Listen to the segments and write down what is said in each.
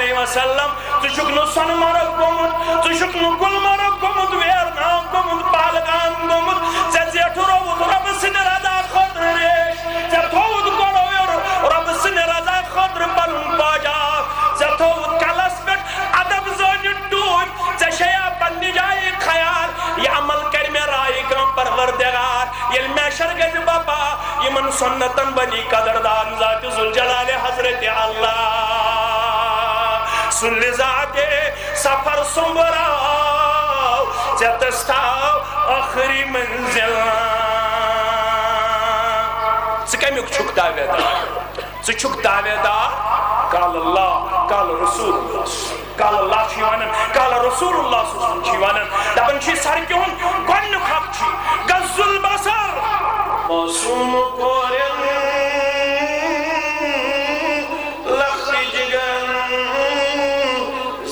علیہ وسلم تشک نو سن مرگ گومت تشک نو گل مرگ گومت ویرنام گومت پالگام گومت ژے زیٹھ روت رب سٕنٛدِ رضا خٲطرٕ ریش ژے تھووُتھ گۄڈٕ رب سٕنٛدِ رضا خٲطرٕ پنُن پاجاب ژے تھووُتھ کلس پٮ۪ٹھ ادب زٲنِتھ ڈوٗنۍ ژے چھیا پننہِ جایہِ خیال یہِ عمل کرِ مےٚ رایہِ کانٛہہ پروردگار ییٚلہِ محشر گژھِ بپا یمن سنتن بنی قدردان ذات ذوالجلال حضرت اللہ سُلہِ ذات سفر سُمبراو ژےٚ تستاو ٲخری منزل ژٕ کمیُک چھُکھ دعوے دار ژٕ چھُکھ دعوے دار قال اللہ قال رسول اللہ قال اللہ چھِ ونان قال رسول اللہ صلی اللہ علیہ وسلم چھِ ونان دپان چھِ سڑکہِ ہُنٛد گۄڈنیُک حق چھِ غض البصر معصوم کورٮ۪ن لۄکٹہِ جِگر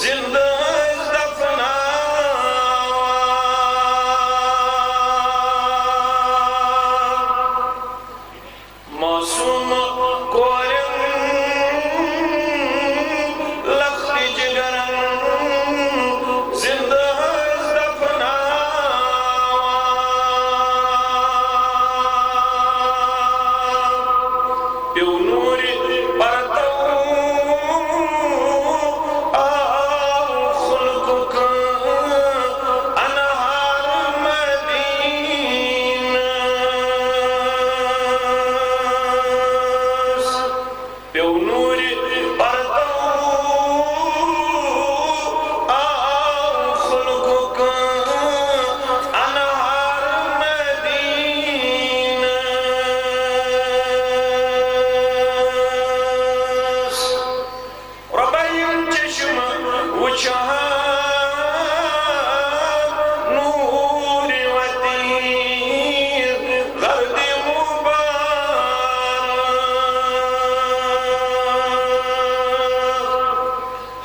زِندٕ ٲسۍ دفناوان معصوم کورٮ۪ن لۄکٹہِ جِگر زِندٕ ٲسۍ دفناوان پیوٚو نوٗرِ پرتو آو خلقُک انہار مدینس پیوٚو نوٗرِ پرتو آو خلقُک انہار مدینس ربایم چشم وچھان نور وطیر غرد مبارک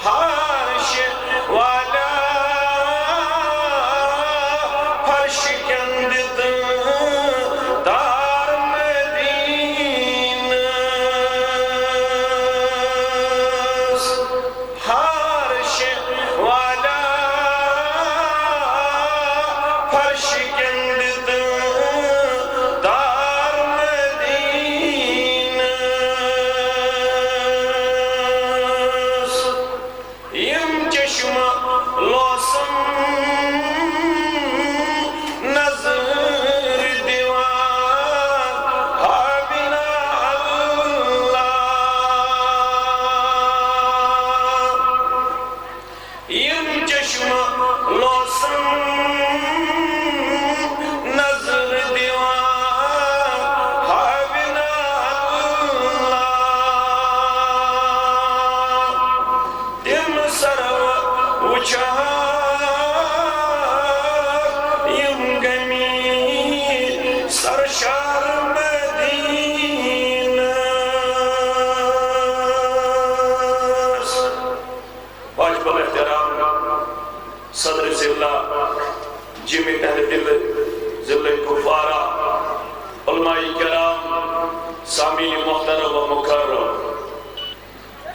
حارش والا فرش کندت دار مدینس حارش والا فرش کندت دار مدینس یم چشم لوسم نظر دیوان حابنا اللہ یم چشم لوسم نظر دیوان حابنا اللہ تم سرو وچھان یم گمی سرشار مدینس واجب الاحترام صدر ضلع جمی تحت ضلع کپوارہ علماء کرام سامعین محترم و مکرم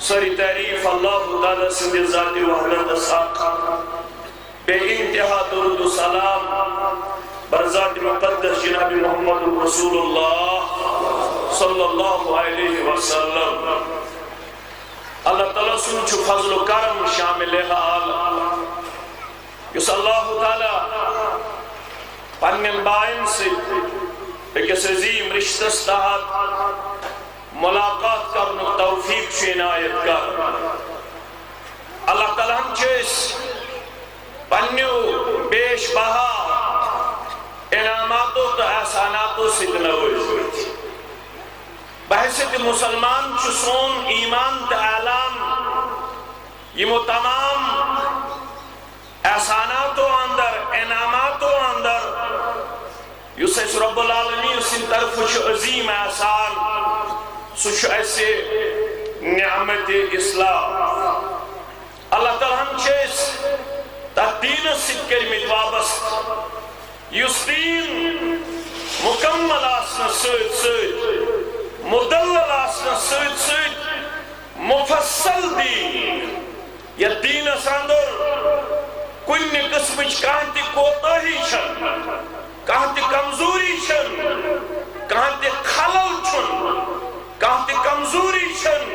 ساری تعریف اللہ تعالیٰ سندھ ذات وحدت ساق بے انتہا درود و سلام بر ذات مقدس جناب محمد رسول اللہ صلی اللہ علیہ وسلم اللہ تعالیٰ سن چھو فضل و کرم شامل حال یس اللہ تعالیٰ پنن بائن سے ایکس عظیم رشتس تحت ملاقات کرنے توفیق سے عنایت کر اللہ تعالیٰ ہم چیز پنیو بیش بہا انعاماتو تو احساناتو سے نوازت بحثت مسلمان چسون ایمان تعالام یہ تمام احساناتو اندر انعاماتو اندر یوسف رب العالمین سن طرف عظیم احسان سوچ ایسے نعمت اسلام اللہ تعالیٰ ہم چیز تدین سکر میں وابست یس دین مکمل آسنا سید سید مدلل آسنا سید سید مفصل دین یہ دین ساندر کن قسمچ کانتی کوتاہی چھن کانتی کمزوری چھن کانتی خلل چھن کانتی کمزوری چھن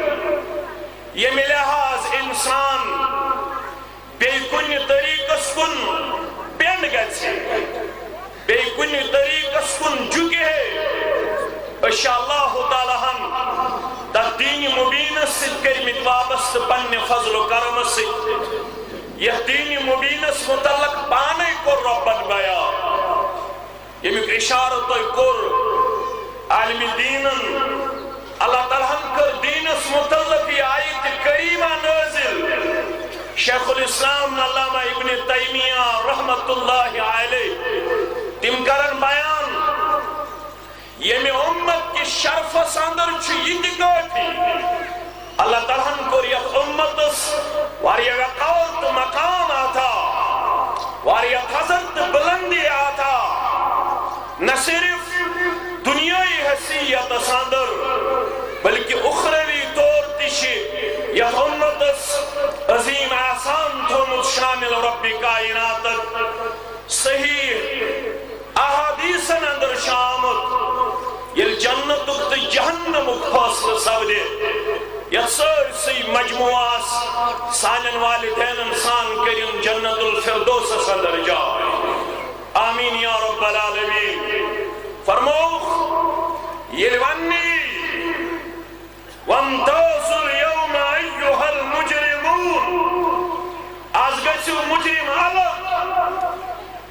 یہ لحاظ انسان بے کن طریقس کن پینڈ گئے بے کن طریقس کن جھکے انشاءاللہ تعالیٰ ہم در دین مبین سے کرمت وابست پن فضل و کرم سے یہ دین مبین سے متعلق پانے کو ربن بیا یہ مک اشارت کر عالم دین اللہ تعالیٰ ہم کر دین سے متعلق آیت کریمہ نازل شیخ الاسلام علامہ ابن تیمیہ رحمت اللہ علیہ تم کرن بیان یہ میں امت کی شرف ساندر چھو یہ دکھاتی اللہ تعالیٰ کو یہ امت واریا وقار تو مقام آتا واریا حضرت بلندی آتا نہ صرف دنیای حیثیت ساندر بلکہ اخروی طور تشی یہ امت عظیم احسان تھومت شامل رب کائنات صحیح احادیثن اندر شامت یہ جنت تو جہنم فاصل سودے یہ سرسی مجموعہ سانن والدین انسان کرن جنت الفردوس اندر جائے آمین یا رب العالمین فرموخ یہ ونی وامتازوا اليوم ایوہا المجرمون آز گئیسو مجرم الگ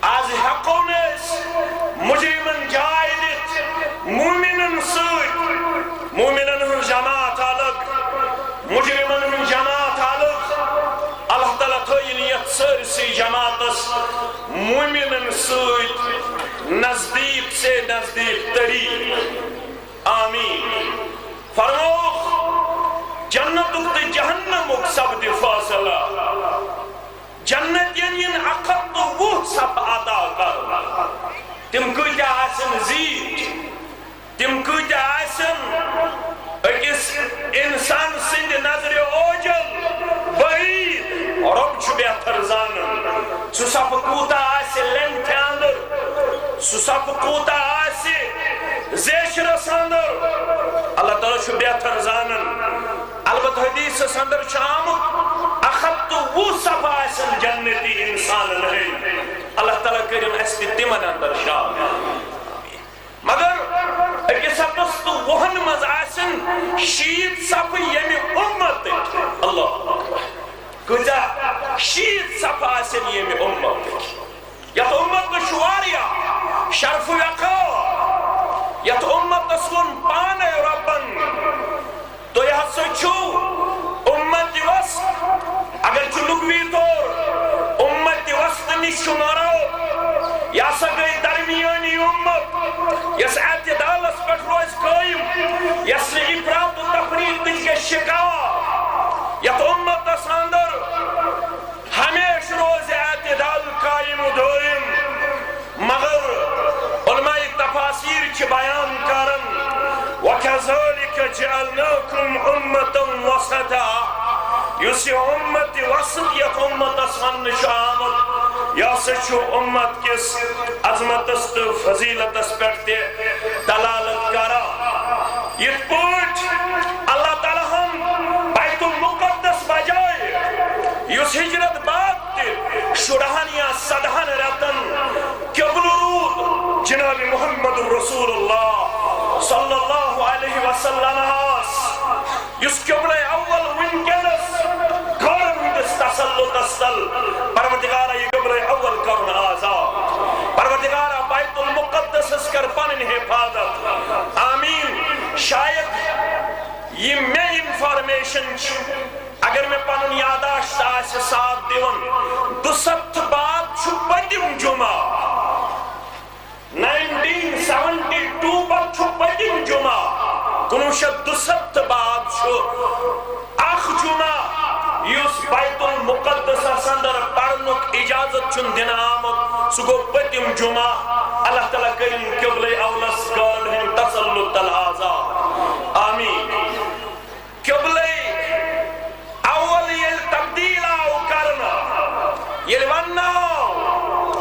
آز حقونیس مجرمن جائدت مومنن سوئی مومنن ہن جماعت الگ مجرمن ہن جماعت الگ اللہ تعالیٰ تھوئینیت سرسی جماعتس مومنن سوئی نزدیک سے نزدیک تری آمین فرموخ جنت اکت جہنم اک سب دی فاصلہ جنت یعنی اقب تو وہ سب عطا کر تم کجا آسن زید تم کجا آسن اکس انسان سند نظر اوجل بعید رب چھو بہتر زانن سو سب کوتا آسی لنٹ اندر سو سب کوتا آسی زیشر ساندر اللہ تعالیٰ چھو بہتر زانن البت حدیث ساندر شامت اخبت وہ سب آسن جنتی انسان نہیں اللہ تعالیٰ کریم استی تمن اندر شامل مگر اکی سبس تو وہن مز آسن شید سب یمی امت اللہ کجا شید سب آسن یمی امت یا تو امت کو شواریا شرف یقا یا تو امت سون پانے ربن تو یہ سوچو امت دیوست اگر چلوگوی طور امت دیوست نشمارو یا سگئی درمیانی امت یس اعتدالس پر روز قائم یس افراد و تفرید کے شکاوا یا تو امت ساندر ہمیش روز اعتدال قائم و دائم مگر علماء تفاسیر کی بیان کرن وَكَذَلِكَ جَعَلْنَاكُمْ أُمَّةً وَسَطًا یوسی امت وسطیت امت اسفن شامل یا سچو امت کس عظمت است فضیلت اس پرتے دلالت کرا یہ پوچھ اللہ تعالیٰ ہم بیت المقدس بجائے یوس ہجرت بعد تے شرحان یا صدحان رتن قبل رود جناب محمد رسول اللہ صلی اللہ علیہ وسلم یس قبل اول ونکنس قرن دس تسلط استل پروردگارہ یہ قبل اول قرن آزاد پروردگارہ بیت المقدس اس کر پنن حفاظت آمین شاید یہ میں انفارمیشن اگر میں پنن یاداشت آسے ساتھ دیون دو سبت بعد چھو پدیم جمعہ 1972 پر چھو پدیم جمعہ کنوشت دو سبت بعد چھو اخ جمعہ یوس بیت المقدس سندر پڑھنک اجازت چن دن آمد سگو پدیم جمعہ اللہ تعالیٰ کریم قبل اولس گال ہم تسلط الازاد آمین قبل اول یہ تبدیل آو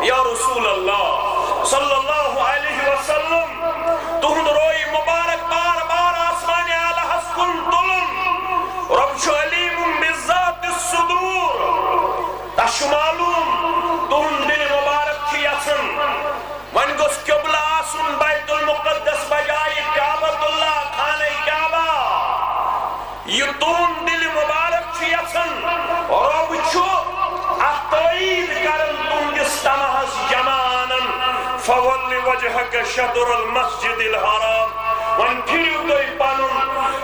یا رسول اللہ صلی اللہ علیہ وسلم تہند روئی مبارک بار بار آسمان اعلی ہسکن تلن رب چھو علیم بذات الصدور تش معلوم تہند دل مبارک چھ یژھان ون گوٚژھ قبلہ آسن بیت المقدس بجائے کعبۃ اللہ خانہ کعبہ یہ تہند دل مبارک چھ یژھان رب چھو تائید کرن تہندس تمہس جمانن فول وجہک شطر المسجد الحرام ون پھرو تُہۍ پنن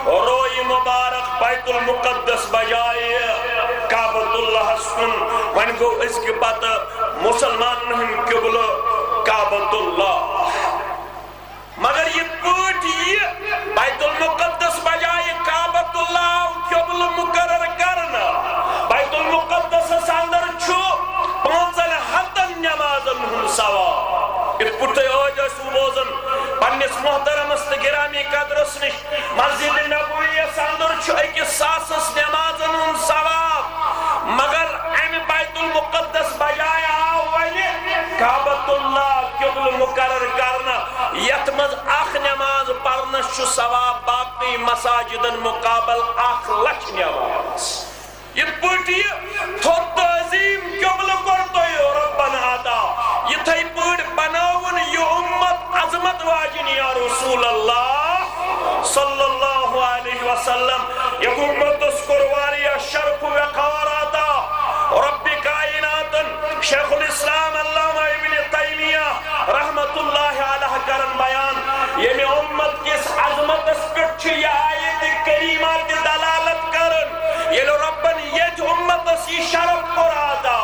روئی مبارک بیت المقدس بجائے کعبۃ اللہ کن ون گو اس کے پتہ مسلمان ہند قبلہ کعبۃ اللہ مگر یہ پوٹ یہ بیت المقدس بجائے کعبۃ اللہ قبلہ مقرر کرنا بیت المقدس اندر چھو پانچن ہتن نمازن ہن ثواب اس پٹھے آج بوزن پنس محترمس تو گرامی قدرس نش مسجد نبویس اندر چھو اکس ساسس نمازن ہن ثواب مگر ام بیت المقدس بجائے آو ونہ کعبۃ اللہ قبل مقرر کرنا یت مز اخ نماز پرنس چھو ثواب باقی مساجدن مقابل 1,00,000 نماز یہ پوٹی تھوت عظیم قبل کرتو ربنا عطا یہ تھے پوٹ بناون یہ امت عظمت واجن یا رسول اللہ صلی اللہ علیہ وسلم یہ امت اس قرواری شرف وقار عطا رب کائنات شیخ الاسلام علامہ ابن تیمیہ رحمت اللہ علیہ کرن بیان یہ میں امت کس عظمت اس پٹھ یہ آیت کریمات دلالت کرن یہ لو ربن یہ امت اسی شرف قرادا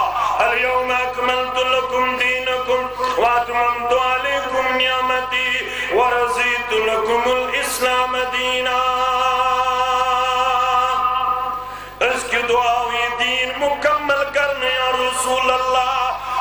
اليوم اکملت لکم دینکم واتممت علیکم نعمتی ورزیت لکم الاسلام دینا اس کی دعاوی دین مکمل کرنے یا رسول اللہ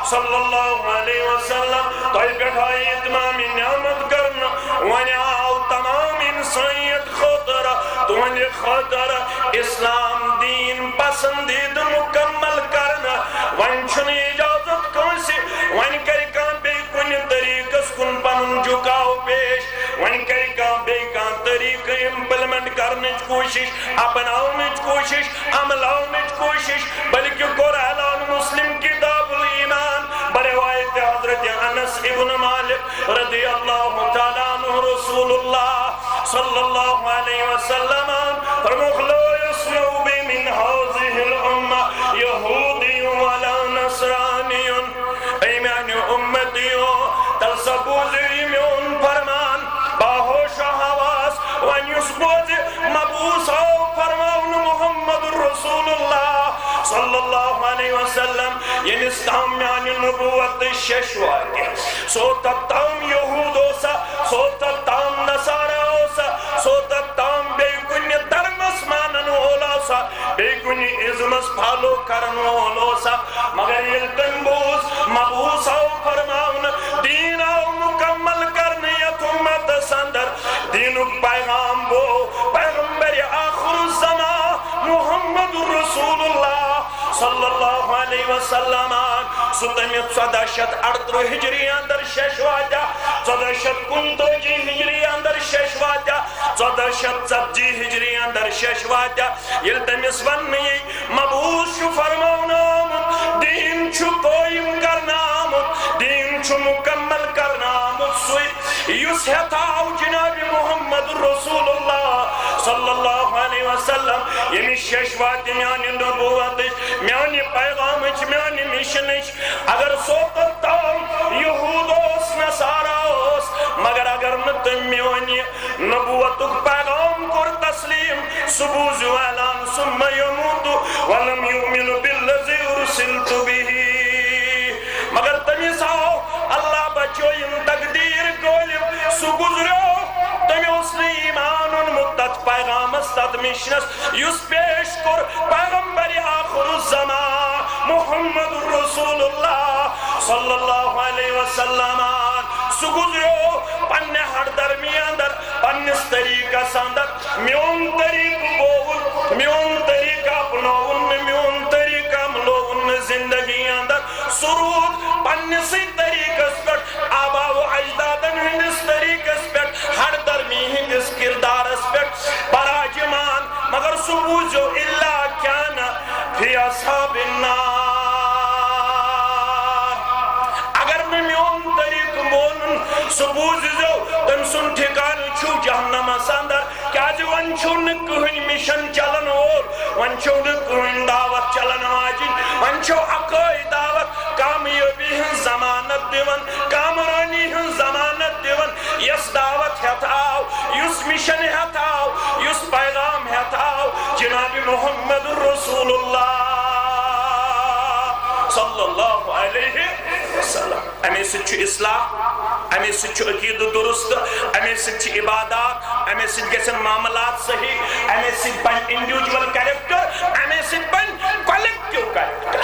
صلی اللہ علیہ وسلم تائی بیٹھائی اتمامی نعمت کرنا ونعاو تمام انسانیت خطر تو انہیں خطر اسلام دین پسندید مکمل کرنا ونچن اجازت کون سے ون کری کان بے کن طریق اس کن پنن جھکاو پیش ون کری کان بے کان طریق امپلمنٹ کرنے کوشش اپناؤنے کوشش عملاؤنے کوشش بلکہ قرآن مسلم کتاب الایمان بروایت حضرت انس ابن مالک رضی اللہ تعالیٰ عنہ رسول اللہ صلی اللہ علیہ وسلم فرموخ لا يسمعوا بي من هذه الأمة يهودي ولا نصراني ایمان امتی تلسبو زیمیون فرمان باہوش حواس ونیسبوز مبوس فرمان محمد رسول اللہ صلی اللہ علیہ وسلم یہ نستام یعنی نبوت ششواتی سو تتام یہود ہوسا سو تتام نصارہ ہوسا سو تتام بے کنی درمس مانن ہولاسا بے کنی ازمس پھالو کرن ہولوسا مگر یہ تنبوز مبوس فرمان دین آو مکمل کرنے یتمت سندر دین پیغام بو پیغمبر آخر الزمان محمد رسول اللہ صلی اللہ علیہ وسلم ستمیت 1438 ہجری اندر ششواجہ 1429 ہجری اندر ششواجہ 1440 ہجری اندر ششواجہ یلتمس ونی مبوس فرماؤنا دین چھو قائم کرنا دین چھو مکمل کرنا سوئی یس ہتاو جناب محمد رسول اللہ صلی اللہ علیہ وسلم یمی ششوات میانی نبوت میانی پیغامچ میانی مشنچ اگر سوکت تام یہود اس نصارہ اس مگر اگر نت میانی نبوتک پیغام کر تسلیم سبوز اعلان ثم یموت ولم یؤمن بالذی ارسلت به مگر تمیساو اللہ بچوئیم تقدیر گولیم سو گزرو تمی اس نے ایمان مدت پیغام استاد مشنس یس پیش کر پیغمبر آخر الزمان محمد رسول اللہ صلی اللہ علیہ وسلم سو گزرو پنہ ہر درمیان در پنس طریقہ ساندر میون طریق بول میون طریقہ اپناؤن میون طریقہ ملوون زندگی اندر سرود پنسی بوزو تم سن ٹھکان چھو جہنم اندر کیازِ ون چھو نہ کہن مشن چلن وول ون چھو نہ کہن دعوت چلن واجن ون چھو حقائی دعوت کامیابی ہن ضمانت دیون کامرانی ہن ضمانت دیون یس دعوت ہتاو یس مشن ہتاو یس پیغام ہتاو جناب محمد رسول اللہ صلی اللہ علیہ وسلم امی سچ اصلاح امی سچ عقید درست امی سچ عبادات امی سچ گسن معاملات صحیح امی سچ بن انڈیویجول کریکٹر امی سچ بن کولیکٹیو کریکٹر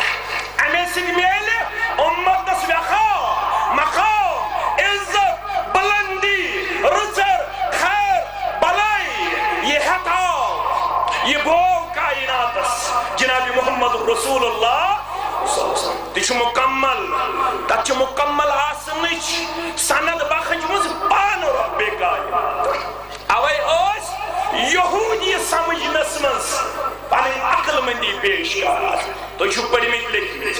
امی سچ میلے امت دس وقار مقام عزت بلندی رزر خیر بلائی یہ ہتاو یہ بو کائنات جناب محمد رسول اللہ تیچ مکمل تچ مکمل آسنچ سند بخج مز پان رب کائنات اوے اوس یہودی سمجھ نسمز پانی عقل مندی پیش کارات تو چھو پڑی میں لکھنی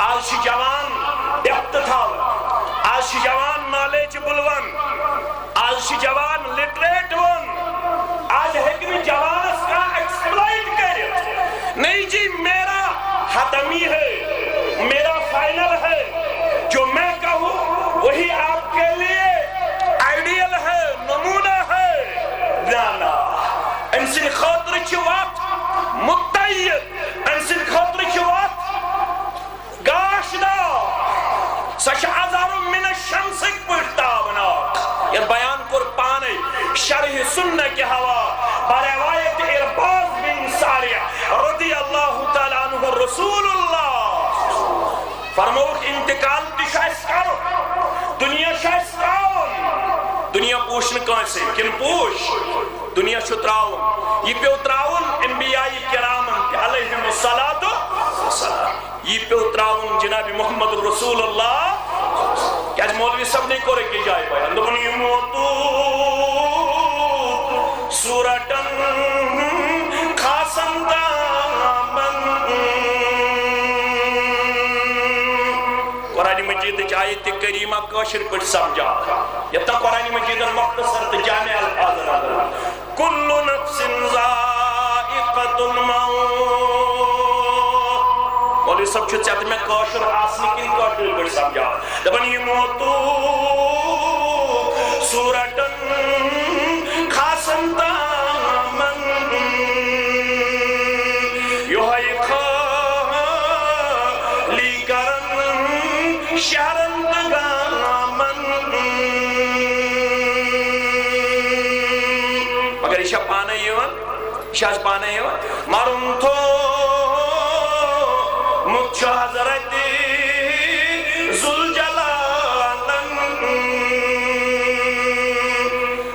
آج جوان ڈیپت تھاو آج جوان نالیج بلون آج جوان لٹریٹ ون آج ہیکنی جوانس کا ایکسپلائٹ کرے نہیں جی میرا ختمی ہے میرا فائنل ہے جو میں کہوں وہی آپ کے لیے آئیڈیل ہے نمونہ ہے نا انسان خاطر کی وقت متعید انسان خاطر کی وقت گاش دا سچ ہزار من الشمس پڑھتا بنا یہ بیان پر پانے شرح سنہ کے ہوا بروایت ارباز بن ساریہ رضی اللہ تعالیٰ عنہ رسول اللہ فرموت انتقال تشائش کرو دنیا شائش کاؤن دنیا پوشن کون سے کن پوش دنیا شو تراؤن یہ پیو تراؤن انبیاء کرامن علیہم الصلاة یہ پیو تراؤن جناب محمد رسول اللہ کیا مولوی سب نہیں کو رکھی جائے بیان دنیا موتو سورتن خاصم دامن قرآن مجید آیت کریمہ کوشر پر سمجھا یتا قرآن مجید مختصر جامع الفاظ کل نفس ذائقۃ الموت اور یہ سب چھت میں کوشر آسنی کن کوشر پر سمجھا دبن یہ موتو سورتن خاصم دامن یوہی خالی کرن شہرندگامن مگر یہ پانے یہ ون شاش پانے یہ ون مارن تو مچھو حضرت ذوالجلالن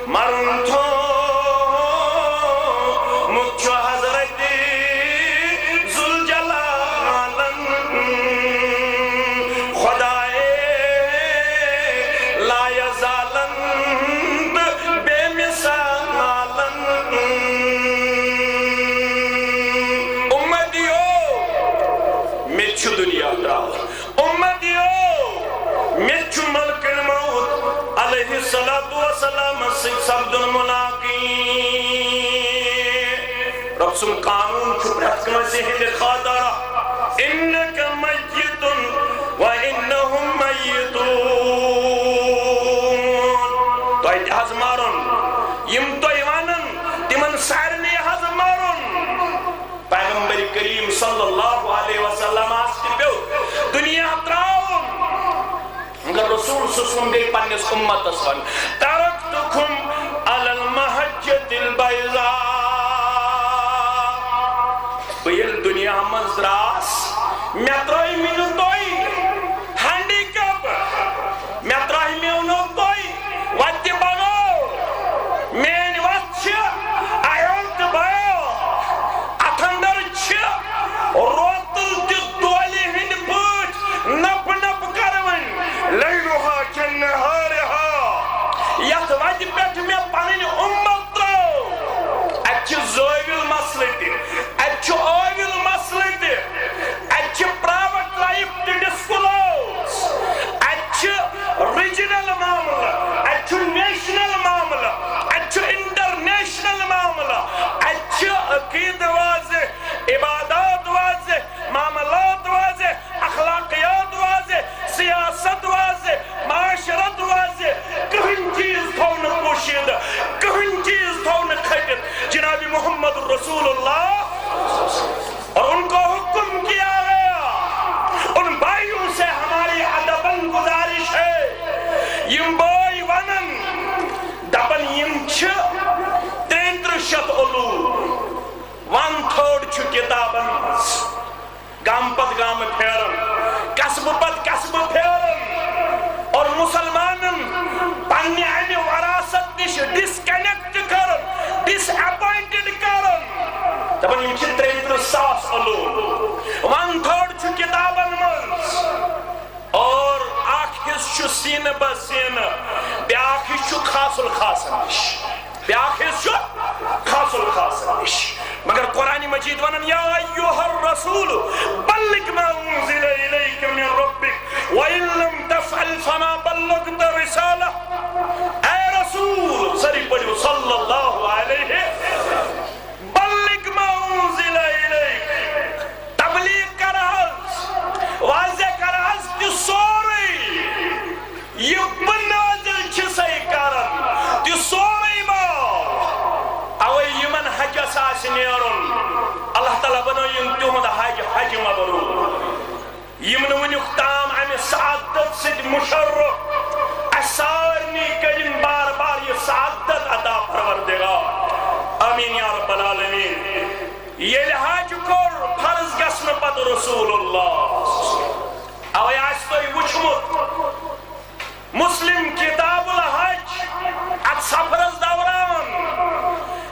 مارن تو مچھو حضرت ذوالجلالن خدائے لا یزالن بے مثالن امتیو مچھو دنیا تراؤ امتیو مچھو ملک الموت علیہ السلام سبد الملاقی رب سم قانون چھپ رکھنے سے ہند خاطرہ انکا میتن و انہم میتون تو ایت حضمارن یم تو ایوانن تمن سارنی حضمارن پیغمبر کریم صلی اللہ علیہ وسلم آسکی پیو دنیا تراؤن مگر رسول سسلم دے پانیس امت اسفن ترکتکم علی المحجت البیضاء بیل دنیا مزدراس میترائی منو توئی ہنڈی کب میترائی منو توئی وادی بانو مین وچ آیونت بایو اتھندر چھ روتل تی دولی ہند پوچ نپ نپ کرون لیلوہا کنہارہا یت وادی پیٹھ میں پانین امت رو اچھ زویل مسئلہ دی اچھ اویل مسئلہ دی اچھ پراوٹ لائی ان بھائیوں سے ہماری ادبن گزارش ہے یم بھائی ونن دپن یم چھ 33 علوم 1/3 چھ کتابن گام پت گام پھیرن قصب پت قصب پھیرن اور مسلمانن پنہ امہ وراثت نش ڈسکنیکٹ کرن ڈس اپوائنٹڈ کرن دپن یم چھ 33,000 علوم 1/3 چھ کتابن منز اور اکھ حصہ چھ سینہ بسینہ بیاکھ حصہ چھ خاص الخاص نش بیاکھ حصہ چھ خاص الخاص نش مگر قرآن مجید ونن یا ایوہ الرسول بلغ ما انزل الیک من ربک وَإِن لَمْ تَفْعَلْ فَمَا بَلَّغْتَ رِسَالَةَ اے رسول سری پڑھو صلی اللہ علیہ بلغ ما انزل الیک تبلیغ کرہز واضح کرہز کہ سوری یہ بنازل چھسائی کرن کہ سوری بات اوے یمن حج اساس نیرن اللہ تعالیٰ بنو یم تہند حج مبرور یمن ونیک تام امہ سعادت سد مشرف اسارنی کرن بار بار یہ سعادت عطا پروردگار آمین یا رب العالمین یہ حج کور فرض گسن پت رسول اللہ اوے آس تو وچھمت مسلم کتاب الحج ات سفرس دوران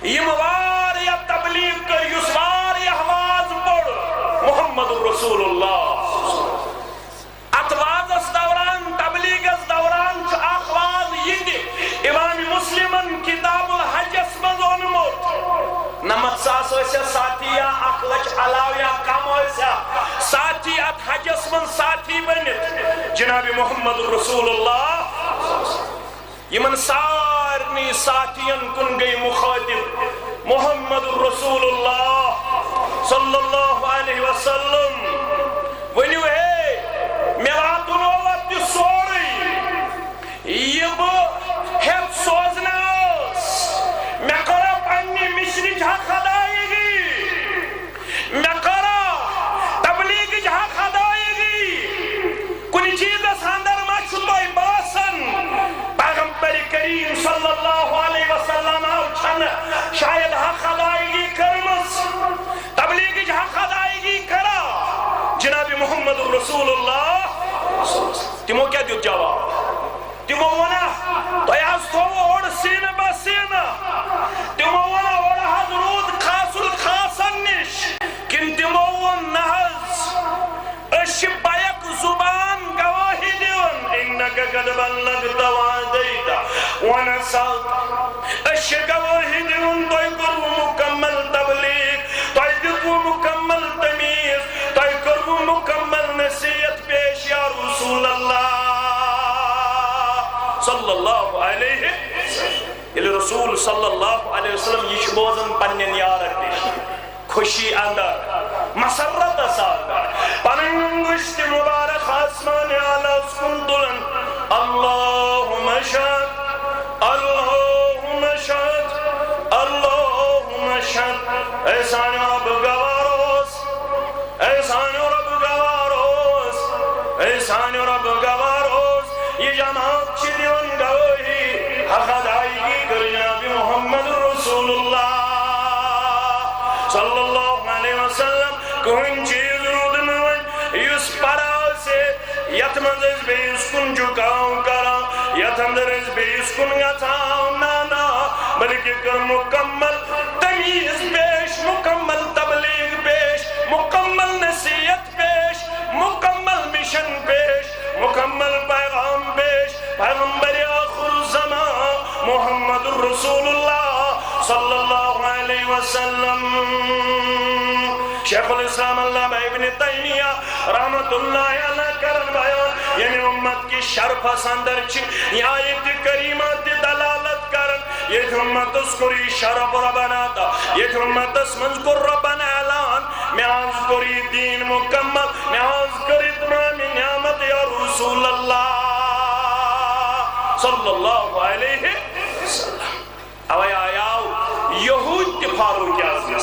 یم واریہ تبلیغ کر یس واریہ واز پڑ محمد رسول اللہ ات وازس دوران تبلیغس دوران چھ اخ واز یہ امام مسلمن کتاب الحجس مز اونمت نمت ساس ویسے ساتھی یا اخ لچ علاو یا کم ویسے ساتھی ات حجس من ساتھی بنت جناب محمد رسول اللہ یمن سارنی ساتھین کن گئی مخاطب محمد رسول اللہ صلی اللہ علیہ وسلم ونیو ہے میراتن اوت سوری یہ بہ ہیت سوزناس میں کرا پنی مشری جہاں خدایگی میں کرا تبلیغ جہاں خدایگی کنی چیز اندر مشتوئی باسن پیغمبر کریم صلی اللہ علیہ وسلم چھن شاید ہاں خدایگی کرمس تبلیغ جہاں خدایگی کرا جناب محمد رسول اللہ تمو کیا دیو جواب تمو ونا تو یاز تو اوڑ سینہ بسینہ تمو ونا اوڑ حضرود خاص الخاصن نش کن تمو ون نحز اش بیک زبان گواہی دیون انکا قد بلغت وعدیتا ونسلت اش گواہی دیون توی کرو مکمل تبلیغ توی دیو مکمل تمیز توی کرو مکمل نصیحت پیش یا رسول اللہ صلی اللہ علیہ وسلم رسول صلی اللہ علیہ وسلم یہ بوزن پنن یارک نش خوشی اندر مسرت ساگر پنن گشت مبارک آسمان اعلی اسکن دلن اللہم شہد اللہم شہد اللہم شہد احسان رب گواروس احسان رب گواروس احسان رب گواروس یہ جماعت چیدیون گوہی حقد آئیگی کر جناب محمد رسول اللہ صلی اللہ علیہ وسلم کوئی چیز رود نوان یس پرا سے یتمند اس بے اس کن جھکاؤں کرا یتمند اس بے اس کن گتاؤں نانا بلکہ کر مکمل تمیز پیش مکمل تبلیغ پیش مکمل نصیحت پیش مکمل مشن پیش مکمل پیغام پیش پیغمبر آخر زمان محمد رسول اللہ صلی اللہ علیہ وسلم شیخ الاسلام اللہ ابن تیمیہ رحمت اللہ علیہ کرن بیان یعنی امت کی شرف اندر چھ یہ آیت کریمات دلالت کرن یہ امت اس کری شرف ربنا تا یہ امت اس منذکر ربنا اعلان میں آذکری دین مکمل میں آذکری تمام نعمت یا رسول اللہ صلی اللہ علیہ وسلم اوے آیاو یہود فاروق اعظم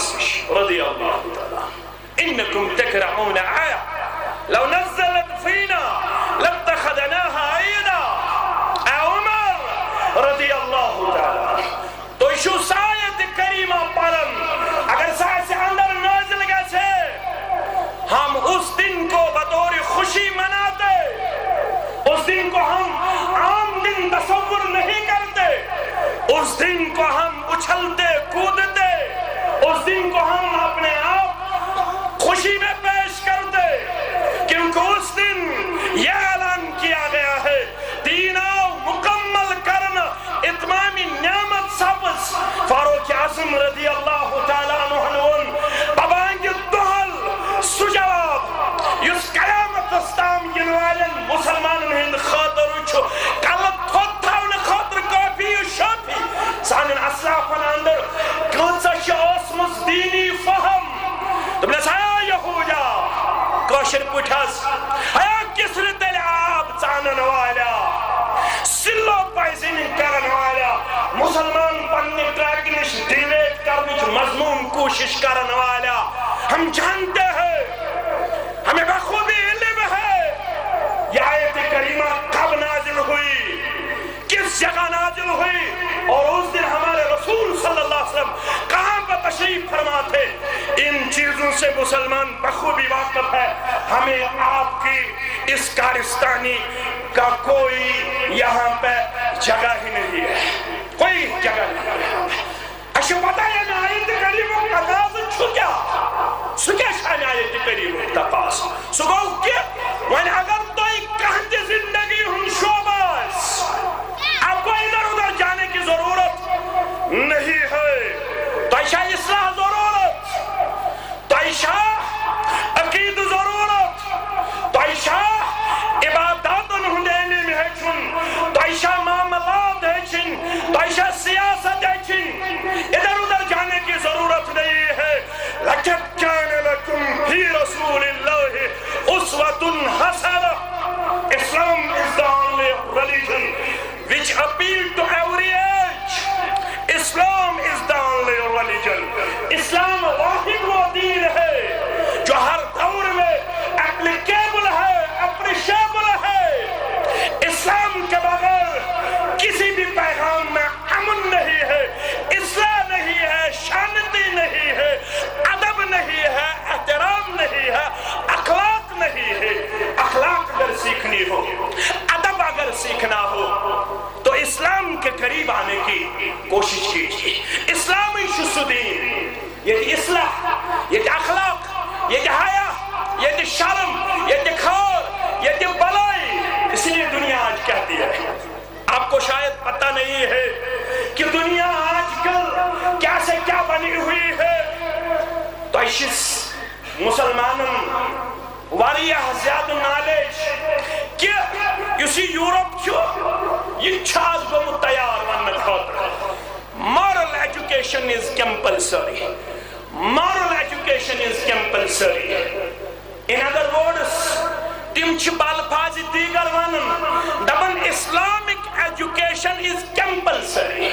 رضی اللہ تعالی انکم تکرہون آیا لو نزلت اس دن کو ہم اچھلتے کودتے، اس دن کو ہم اپنے آپ خوشی میں پیش کرتے، کیونکہ اس دن یہ اعلان کیا گیا ہے دین آو مکمل کرنا اتمامی نعمت سبز فاروق اعظم رضی اللہ تعالیٰ عنہ ببانگ دہل سجواب یس قیامت استام ینوالن مسلمان ہند خاطر چھو کلت خود تھاون خاطر کافی شافی سانن اسلافن اندر کلچا اسمس دینی فہم دبنس آیا یہودا کاشر پٹھاس آیا کس رتل آب چانن والا سلو پائزن کرن والا مسلمان پنی ٹریک نش ڈیویٹ کرنے کی مضمون کوشش کرن والا ہم جانتے ہیں ہمیں بخوبی علم ہے یہ آیت کریمہ کب نازل ہوئی کس جگہ نازل ہوئی اور اس دن ہمارے رسول صلی اللہ علیہ وسلم کہاں پر تشریف فرما تھے ان چیزوں سے مسلمان بخوبی واقف ہے ہمیں آپ کی اس کارستانی کا کوئی یہاں پہ جگہ ہی نہیں ہے کوئی جگہ نہیں ہے اچھا پتہ ہے نا آیت کریمہ کا نازل چھو کیا سکیا شاہ آیت کریمہ کا پاس سکو کیا وین اگر توئی کہنٹ زندگی ہن شعباز آپ کو ادھر ادھر جانے کی ضرورت نہیں ہے تو ایشا اصلاح ضرورت تو ایشا عقید ضرورت تو ایشا عبادات ہندینی میں ہے چھن تو ایشا معاملات ہے چھن تو ایشا سیاست ہے چھن ادھر ادھر جانے کی ضرورت نہیں ہے لَقَدْ كَانَ لَكُمْ فِي رَسُولِ اللَّهِ أُسْوَةٌ حَسَنَةٌ Islam is the only religion which appeals to every age. Islam is the only religion. Islam واحد وہ دین ہے جو ہر دور میں اپلیکیبل ہے اپریشیبل ہے اسلام کے بغیر کسی بھی پیغام میں امن نہیں ہے اصلاح نہیں ہے شانتی نہیں ہے ادب نہیں ہے احترام نہیں ہے اخلاق نہیں ہے اخلاق اگر سیکھنی ہو ادب اگر سیکھنا ہو تو اسلام کے قریب آنے کی کوشش کیجیے اسلامی شسدین یہ اصلاح یہ اخلاق یہ حیا یہ شرم یہ کھار یہ بلائی اس لیے دنیا آج کہتی ہے آپ کو شاید پتہ نہیں ہے کہ دنیا آج کل کیا سے کیا بنی ہوئی ہے تو اس مسلمانوں واریاہ زیادہ نالج کہ یوسی یورپ چھو یہ چھاز گو تیار ون خاطر moral education is compulsory moral education is compulsory in other words تم چھ بالفاظ دیگر ونن دبن Islamic education is compulsory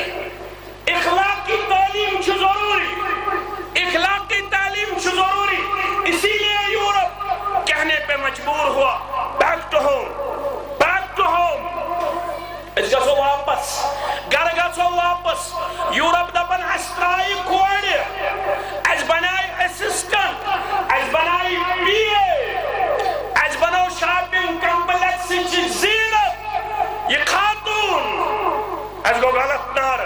اخلاقی تعلیم چھ ضروری اخلاقی تعلیم چھ ضروری اسی لیے یورپ کہنے پہ مجبور ہوا back to home اس گسو واپس گر گسو واپس یورپ دبن استرائی کوڑ اس بنائی اسسٹنٹ اس بنائی پی اے اس بناو شاپنگ کمپلیکس چی زینت یہ خاتون اس کو غلط نار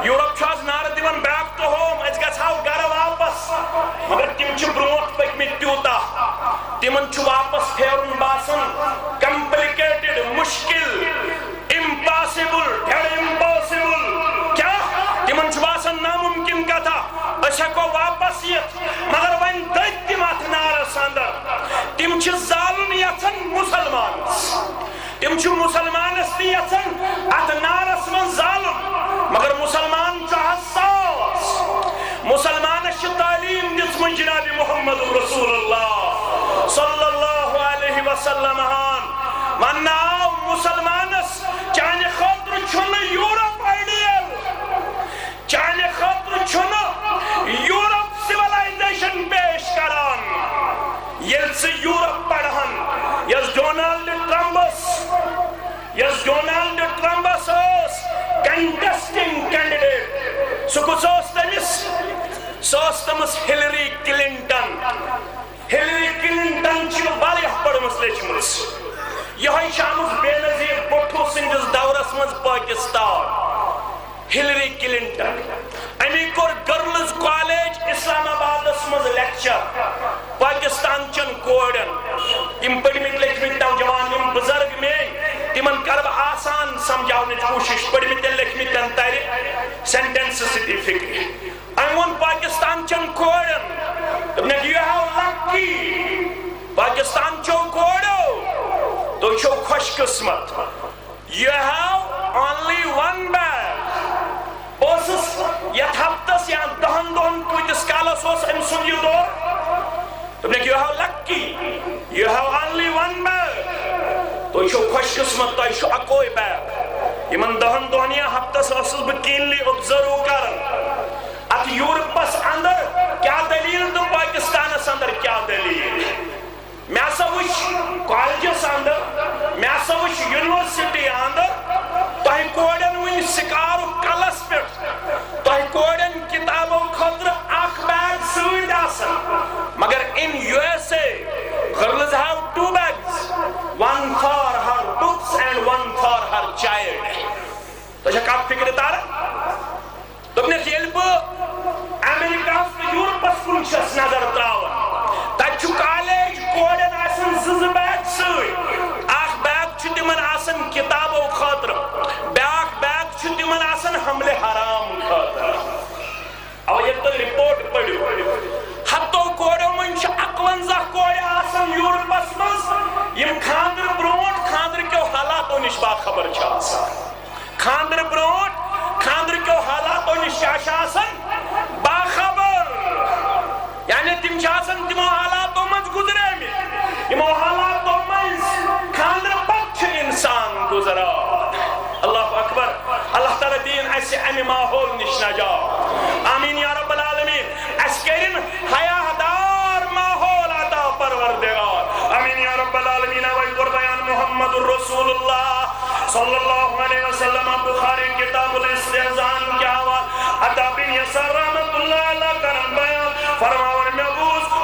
یورپ چھاز نار دیون بیک ٹو ہوم اس گساو گر واپس مگر تم چھ بروت پک میں تیوتا تمن چھ واپس پھیرن باسن کمپلیکیٹڈ مشکل impossible very impossible کیا تمن چھ باسن ناممکن کا تھا اچھا کو واپس یہ مگر وین دیت تمات نارس اندر تم چھ ظالم یتن مسلمان تم چھ مسلمانس تی یتن ات نارس من ظالم مگر مسلمان چھ حساس مسلمانس چھ تعلیم دس من جناب محمد رسول اللہ صلی اللہ علیہ وسلم وناو مسلمانس چانے خاطر چھن یورپ آئیڈیل چانے خاطر چھن یورپ سیولائزیشن پیش کران یل سے یورپ پڑھن یس ڈونالڈ ٹرمپس اس کنٹسٹنگ کینڈیڈیٹ سکس اس تمس ہلری کلنٹن چھ واریاہ پڑھمس لیچمس یہ شامس بے نظیر بٹھو سندس دورس مز پاکستان ہلری لکھمت نوجوان یم بزرگ میں تمن کرب آسان سمجھاؤنے کوشش پڑھ میں تل لکھمت تر سینٹینس ستی فکر ایون پاکستان چن کوڑن دپنک یو ہیو لکی پاکستان چو کوڑو تو چھو خوش قسمت you have only one bag بوسس یت ہفتس یا دہن دہن کوئیتس کالس ہوس ام سن یہ دور دپنک you have lucky you have only one bag تو چھو خوش قسمت تو چھو اکوئی بیگ یمن دہن دہن یا ہفتس ہوسس بکینلی ابزرو کرن ات یورپس اندر کیا دلیل تو پاکستانس اندر کیا دلیل میں اسا وچ کالجس اندر میں اسا وچ یونیورسٹی اندر تہ کوڑن ون سکارو کلس پٹ تہ کوڑن کتابوں خطر اخ بیگ سوید آسن مگر in U S A girls have 2 bags, one for her books and one for her child. تو یہ کب فکر دار دپنے ییل بہ امریکہ تو یورپس کن چھس نظر تراون تتہ کالج کوڑن آسن زٕ بیگ سۭتۍ اکھ بیگ چھُ تمن آسن کتابو خٲطرٕ بیاکھ بیگ چھُ تمن آسن حملہِ حرام خٲطرٕ او ییٚلہِ تُہۍ رِپورٹ پٔرِو ہتو کوڑو من چھ 51 کوڑ آسن یورپس مز یم خاندر برونٹ خاندر کیو حالاتو نش باخبر چھ آسان خاندر برونٹ خاندر کیو حالاتو نش چھ آسان باخبر یعنی تم چھ آسان تمو حالاتو مز گزرے میں یمو حالاتو مز خاندر پت چھ انسان گزرا اللہ اکبر اللہ تعالی دین ایسے امی ماحول نش نجات آمین یا رب العالمین اس کرن حیاء دار ماحول عطا پروردگار آمین یا رب العالمین وی قربان محمد الرسول اللہ صلی اللہ علیہ وسلم بخاری کتاب الاستحزان کے حوال عطا بن یسار رحمت اللہ علیہ کرم بیان فرماون میں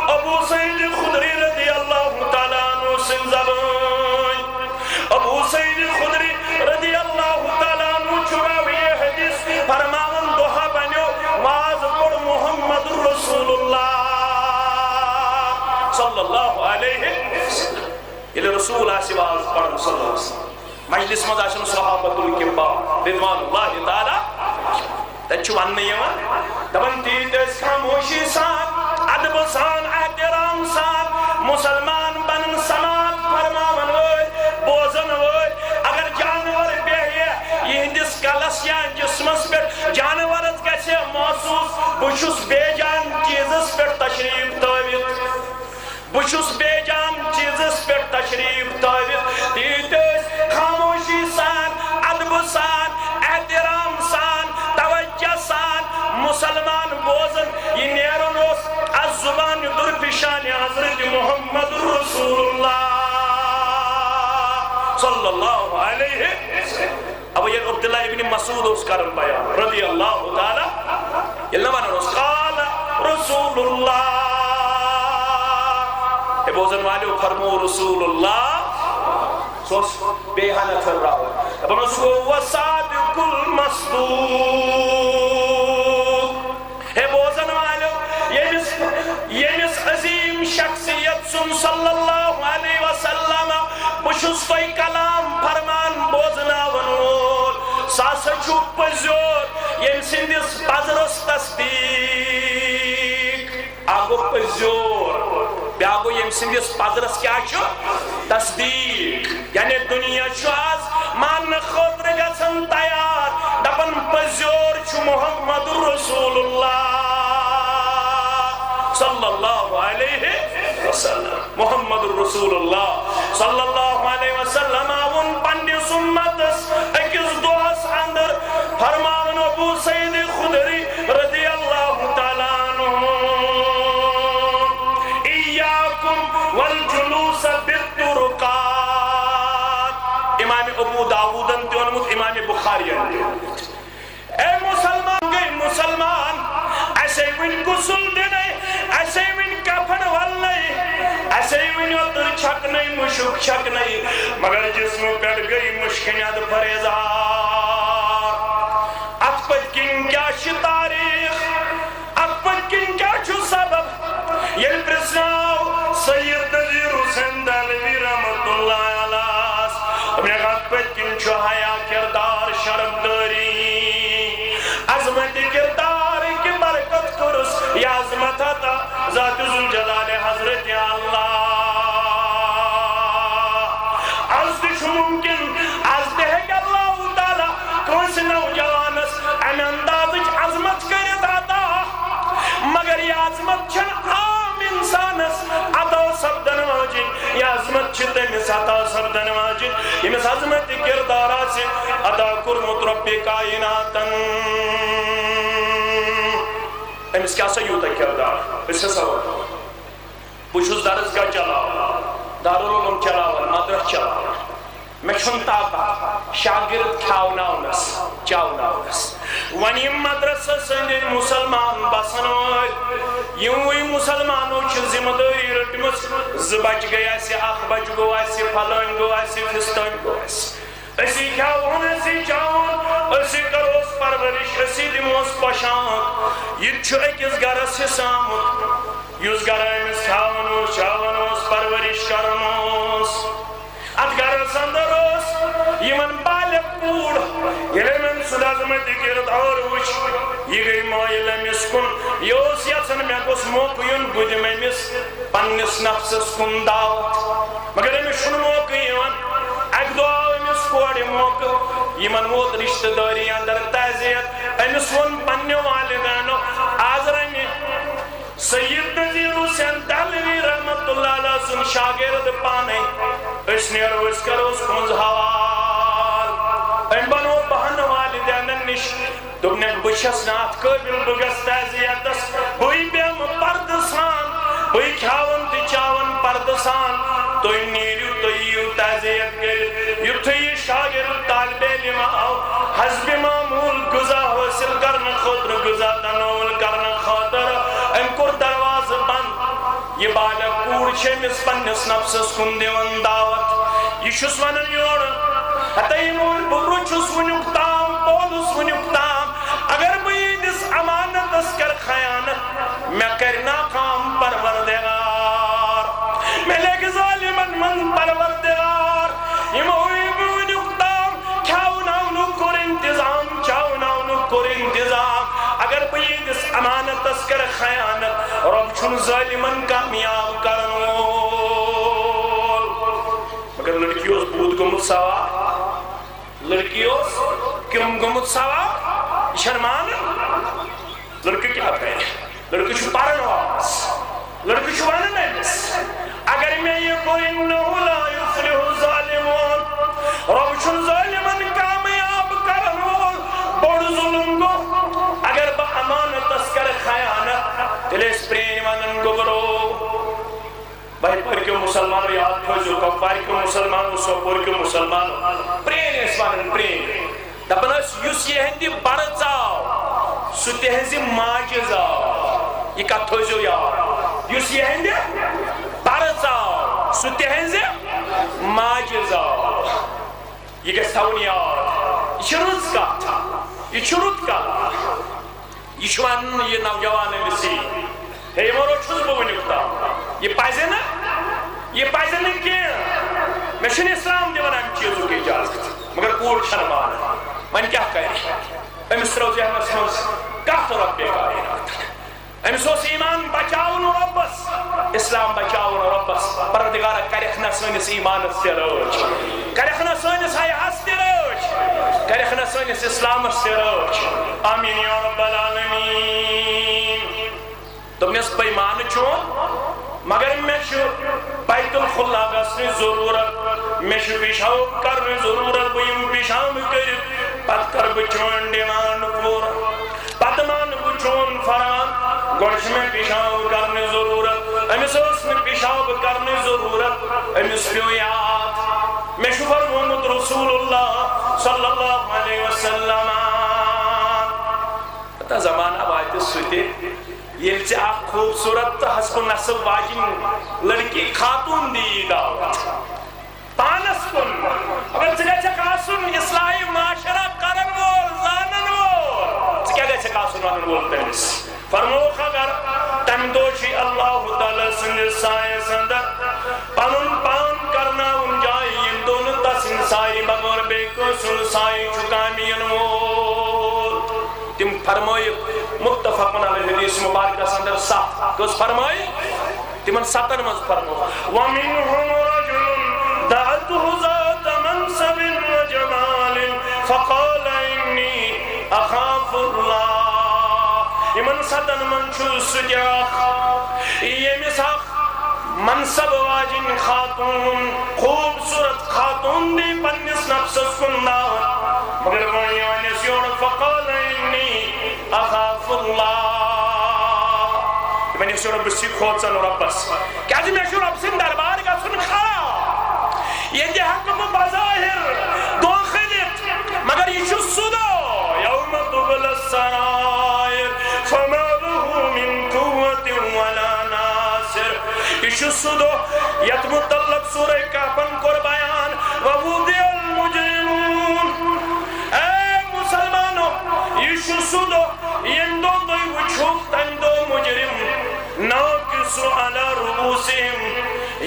ابو سعید خدری رضی اللہ تعالیٰ عنہ سن زبان ابو سعید خدری رضی اللہ تعالیٰ عنہ چراوی حدیث فرماون دوہا بنیو واز پر محمد رسول اللہ صلی اللہ علیہ وسلم یہ رسول آسی واز پر صلی اللہ علیہ وسلم مجلس مداشن صحابت الکبار رضوان اللہ تعالیٰ تچو ون یوان دبن تیت اس خاموشی سان ادب سان احترام سان مسلمان بن سماعت فرماون وے بوزن وے اگر جانور بیہیے یہ ہندس کلس یا جسمس پر جانورت کیسے محسوس بچس بے جان چیزس پر تشریف تاویت بچس بے جان چیزس پر تشریف تاویت تیت اس خاموشی سان ادب سان احترام سان توجہ سان مسلمان بوزن یہ نیرون اس از زبان درپشان حضرت محمد رسول اللہ صلی اللہ علیہ وسلم اب یہ عبداللہ ابن مسعود اس کرن بیان رضی اللہ تعالی یہ نوانا اس قال رسول اللہ اے بوزن والے فرمو رسول اللہ سوس بے حالت کر رہا ہے اب اس کو وصادق المصدوق اے بوزن والے یہ اس عظیم شخصیت سن صلی اللہ علیہ وسلم بشس توی کلام فرمان بوزنا ونول ساسا چوب پزیور یم سندس پزرس تصدیق آگو پزیور بیاگو یم سندس پزرس کیا چھو تصدیق یعنی دنیا چھو آز مان خود رگسن تیار دپن پزیور چھو محمد رسول اللہ صلی اللہ علیہ وسلم محمد رسول اللہ صلی اللہ علیہ وسلم آون پنڈی سمتس اکس دوس اندر فرماون ابو سعید خدری رضی اللہ تعالیٰ عنہ ایاکم والجلوس بالطرقات امام ابو داودن تیونمت امام بخارین تیونمت اے مسلمان گئی مسلمان ایسے ون گسل دینے ایسے ون کفن ول نہیں ایسے ون اتر چھک نہیں مشک چھک نہیں مگر جسم پر گئی مشکنیات فریضار ات پت کن کیا چھ تاریخ ات پت کن کیا چھ سبب یل پرسناو سید نذیر حسین دہلوی رحمت اللہ علیہ میں غفت کن چھو حیا کردار شرم داری عظمت کردار کی برکت کرس یا عظمت عطا ذات ذوالجلال حضرت اللہ از دش ممکن از دہگ اللہ تعالی کنس نوجوانس ام اندازج عظمت کرت عطا مگر یہ عظمت چھن عام انسانس عطا سبدن واجن یہ عظمت چھ تمس عطا سبدن واجن یمس عظمت کردارا سے عطا کرمت رب کائناتن امس کیا سا یوتا کردار اس سے سوال بچھوس درسگاہ چلاو دارالعلوم چلاو مدرسہ چلاو میں چھن طاقت شاگرد کھاوناونس چاوناونس ونی مدرسہ سندین مسلمان بسن یوی مسلمانو چھ ذمہ داری رٹمس زبچ گیا سے اخ بچ گو ایسی پھلن گو ایسی فستن گو ایسی اسی کھاون اسی چاون اسی کروس پرورش اسی دموس پشان یہ چھو اکس گرس حسامت یوز گر امس کھاونوس چاونوس پرورش کرنوس ات گرس اندروس یمن بالک پوڑ یلی من سد عظمت کردار وچ یہ گئی مائل امس کن یوس یسن میں کس موقع یون بدم امس پنس نفسس کن دعوت مگر امس شن موقع یون اک دو امس کوڑ موقع یمن ووت رشتہ داری اندر تعزیت امس ون پنہ والدینو آز رنگی سید نذیر حسین دہلوی رحمت اللہ علیہ سن شاگرد پانے اس نیرو اس کروس کنز حوال ام بنو بہن والدینن نش دبنے بشس نات قابل بگس تعزیتس بوئی بیم پردسان بوئی کھاون تی چاون پردسان تو نیریو تو یو تعزیت گر یتھی شاگرد طالب علم آو حسب معمول گزا حاصل کرن خاطر گزا تنول کرن خاطر ام کور دروازہ بند یہ بالا کوڑ شمس پنس نفسس کن دیون دعوت یہ شس ونن یور حتی مول ببرو چس ونیک تام بولس ونیک تام اگر بیدس امانت اس کر خیانت میں کرنا کام پروردگار میں لگ ظالمن من پروردگار یہ موئی ونیک تام کھاؤناونو کور انتظام چاؤناونو کور انتظام اگر بیدس امانت اس کر خیانت رب چھن ظالمن کامیاب کرنول مگر لڑکیوز بود گمت سوا لڑکیوز کم گمت سوا شرمان لڑکی کیا پہنے لڑکی چھو پارنواز لڑکی چھو وننیس اگر میں یہ کوئی انہو لا یفلح ظالمون رب چھن ظالمن کامیاب کرنول بڑ ظلم کو اگر با امانت اس کر خیانت دلیس پرین ونن گبرو بھائی پر کیوں مسلمانوں یاد کھوزو کفار کیوں مسلمانوں سوپور کیوں مسلمانوں پرین اسوانن پرین دبناس یوس یہ ہندی بڑھتاو سوتے ہنزی ماجزاو یہ کہا کھوزو یاد یوس یہ ہندی بڑھتاو سوتے ہنزی ماجزاو یہ کہ ساون یاد یہ شروط کا تھا یہ شروط کا یہ شوان یہ نوجوان نسی ہے مورو چھوز بونی کتا یہ پائزے نا کیا میں شن اسلام دیوان ہم چیزوں کی اجازت مگر کوڑ شرمان من کیا کہے امس روزی ہم اسمس کہت رب کائنات امس اس ایمان بچاؤن ربس اسلام بچاؤن ربس پردگارہ کرخنا سنس ایمان سے روچ کرخنا سنس حیات سے روچ کرخنا سنس اسلام سے روچ آمین یا رب العالمین تمہیں پیمان چون مگر میں شو بیت الخلا گسنی ضرورت میں شو پیشاو کرنی ضرورت بیم پیشاو کر پت کر بچون دیمان پور پتمان بچون فران گوش میں پیشاو کرنی ضرورت امیس اس میں پیشاو کرنی ضرورت امیس پیو یاد میں شو فرمود رسول اللہ صلی اللہ علیہ وسلم تا زمانہ بایت سوتے یہ سے آپ خوبصورت حسب و نصب واجن لڑکی خاتون دی دعوت پانس کن اگر چکا چکا سن اصلاحی معاشرہ کرن وول زانن وول چکا چکا سن وانن وول تنس فرموخ اگر تم دوشی اللہ تعالی سن سائے سندر پنن کسن سائی چکامین وول تم فرمائی متفقن علیہ حدیث مبارکہ اندر 7 کس فرمائی تمن 7 مز فرمائی ومنهم رجل دعته ذات منصب وجمال فقال انی اخاف اللہ یمن 7 من چھو سجاخ یمس منصب واجن خاتون خوبصورت خاتون دی پنس نفسس کن دعوت مگر وانی وانیس یون فقال انی اخاف اللہ میں نے رب سی کھوچن ربس کیا جی میں رب سن دربار کا سن کھا یہ جی حکم بظاہر داخلت مگر یہ شو صدا یوم تبل السرائر فما له من قوت ولا ناصر یہ شو صدا یت مطلق سورہ کہفن کر بیان ووضع المجرمون اے مسلمانوں یہ شو صدا یم دو دوی وچھوک تن دو مجرم ناکسو علی رؤوسہم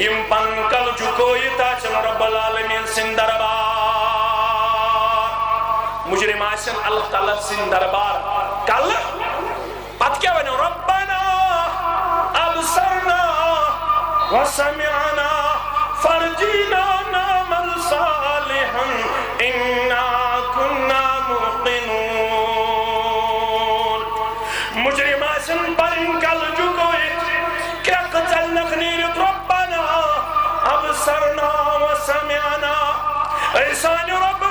یم پنکل جھکوئی تاچن رب العالمین سن دربار مجرم آسن اللہ تعالیٰ سن دربار کل پت کیا ونو ربنا ابصرنا وسمعنا فرجینا نعمل صالحا انا كنا موقنون مجرم آسن پنکل جھکوئی کیا قتل نخنیرت ربنا ابصرنا وسمعنا ایسان رب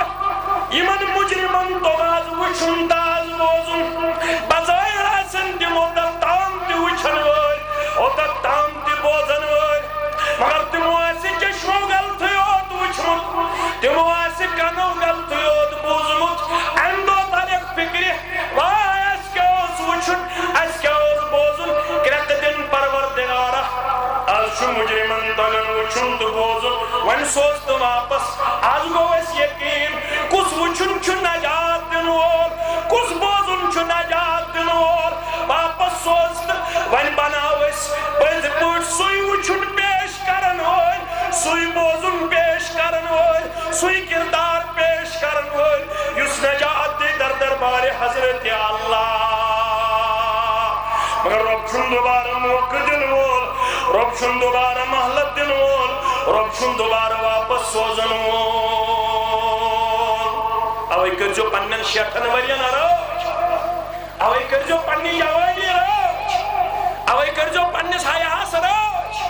یمن مجرمن تو باز وچھن داز بوزن بظاہر آسن تمو تام تی وچھن وی او تام تی بوزن وی مگر تمو آسی چشمو غلطیوت وچھمت تمو آسی کنو غلطیوت بوزمت اندو تاریخ فکری واہ اس کیا اس وچھن اس کیا اس بوزن کرک دن پروردگارہ از شو مجرمن تلن وچھن تو بوزن ون سوست واپس آج گو اس یقین کس وچھن چھو نجات دن وول کس بوزن چھو نجات دن وول واپس سوست ون بناوس پنز پوٹ سوئی وچھن پیش کرن ہوئی سوئی بوزن پیش کرن ہوئی سوئی کردار پیش کرن ہوئی یس نجات دی در دربار حضرت اللہ مگر رب چھن دوبارہ موقع دن وول رب چھن دوبارہ محلت دن وول رب چھن دوبارہ واپس سوزن وول اوئی کر جو پنن شیطن ورین روچ اوئی کر جو پنی جوانی روچ اوئی کر جو پنس حیاس روچ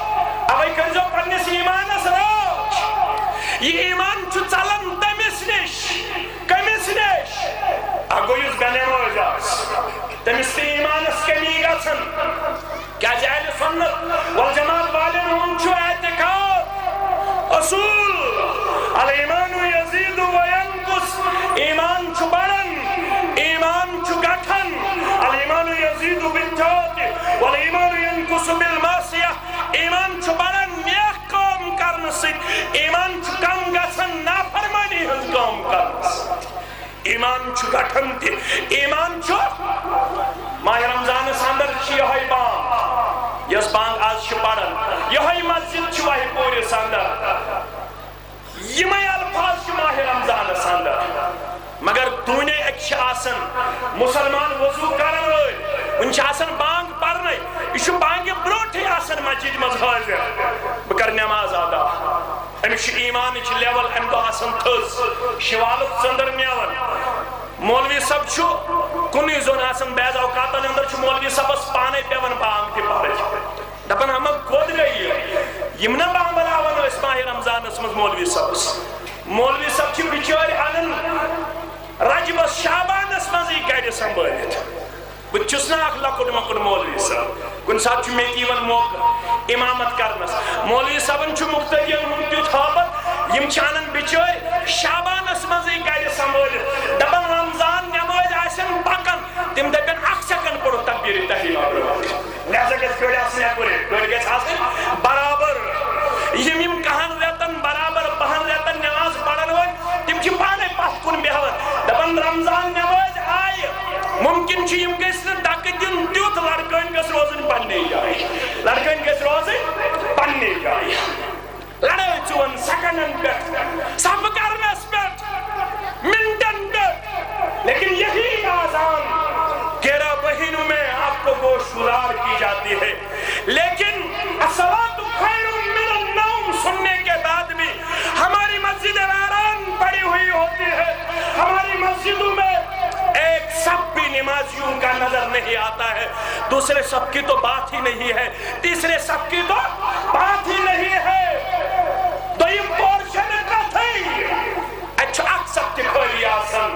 اوئی کر جو پنس ایمانس روچ یہ ایمان چھو چلن تمس نش کمس نش اگویس گنے موجاس تمس تی ایمانس کمی گسن کیا جائل سنت والجماعت والن ہم چھو اعتقاد اصول الایمان یزید و ینقص ایمان چھو بڑن ایمان چھو گٹھن الایمان یزید بالطاعت والایمان ینقص بالمعصیہ ایمان چھو بڑن نیک کام کرن سید ایمان چھو کم گسن نافرمانی ہز کام کرن سید ایمان چھو گٹھن تی ایمان چھو ماہ رمضان ساندر چی یہائی بانگ یس بانگ آج چھو پڑن یہائی مسجد چھو واہی پوری ساندر یہ میں الفاظ کی ماہ رمضان ساندر مگر دونے ایک آسن مسلمان وضو کرن ہوئی ان آسن بانگ پرنے یہ بانگ بروٹھی آسن مسجد مز حاضر بکر نماز ادا امش ایمان چھ لیول ام دو آسن تھز شوالت سندر میون مولوی سب چھو کنی زون آسن بیز اوقاتن اندر چھو مولوی سب اس پانے پیون بانگ تی پارج دپن ہم کود گئی ہے یمنا بانگ بلاون اس ماہ رمضان اسمز مولوی سب مولوی سب چھ بچاری انن رجب شعبان اسمز ہی گیڈ سنبھالیت بچ چھسنا اخلاق مکن مولوی صاحب کن ساتھ چھو میتی ون موقع امامت کرنس مولوی صاحبن چھو مقتدیان منتیو تھابت یم چانن بچار شعبان اسمز ہی گیڈ سنبھالیت دبن رمضان نماز آسن پکن تم دبن اخ سکن پڑو تکبیر تحریم لہذا گز گوڑی آسن اکوری گوڑی گز آسن برابر یم کہن ریتن برابر بہن ریتن نماز پڑھن ہوئی تم چھ پانے پاس کن بیہون دبن رمضان نماز آئی ممکن چھ یم گسن ڈک دن تیوت لڑکن گس روزن پننے جائے لڑکن گس روزن پننے جائے لڑائی چون سکنن پیٹ سب کرنس پیٹ مسجدوں میں ایک صف بھی نمازیوں کا نظر نہیں آتا ہے. دوسرے صف کی تو بات ہی نہیں ہے, تیسرے صف کی تو بات ہی نہیں ہے. دویم پورشن کتھے اچھا اک صف تہ خالی آسن,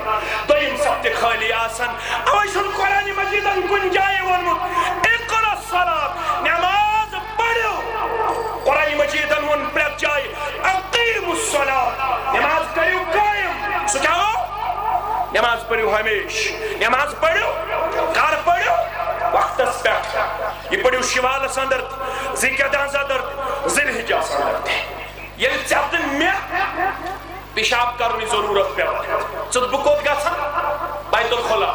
دویم صف تہ خالی آسن. اوے چھُنہٕ قرآن مجیدن کُنہِ جایہِ ووٚنمُت اقرأ الصلاۃ نماز پٔرِو. قرآن مجیدن ووٚن پرٛٮ۪تھ جایہِ اقیموا الصلاۃ نماز کٔرِو قٲیِم. سُہ کیٛاہ گوٚو؟ نماز پڑھو ہمیش, نماز پڑھو کر پڑھو وقتس پہ. یہ پڑھو شوالس اندر, ذِلقعدس اندر, ذِلحجس اندر. ییٚلہِ ژےٚ مےٚ پیشاب کرنٕچ ضروٗرت پیٚوان, ژٕ بہٕ کوٚت گژھان بیت الخلا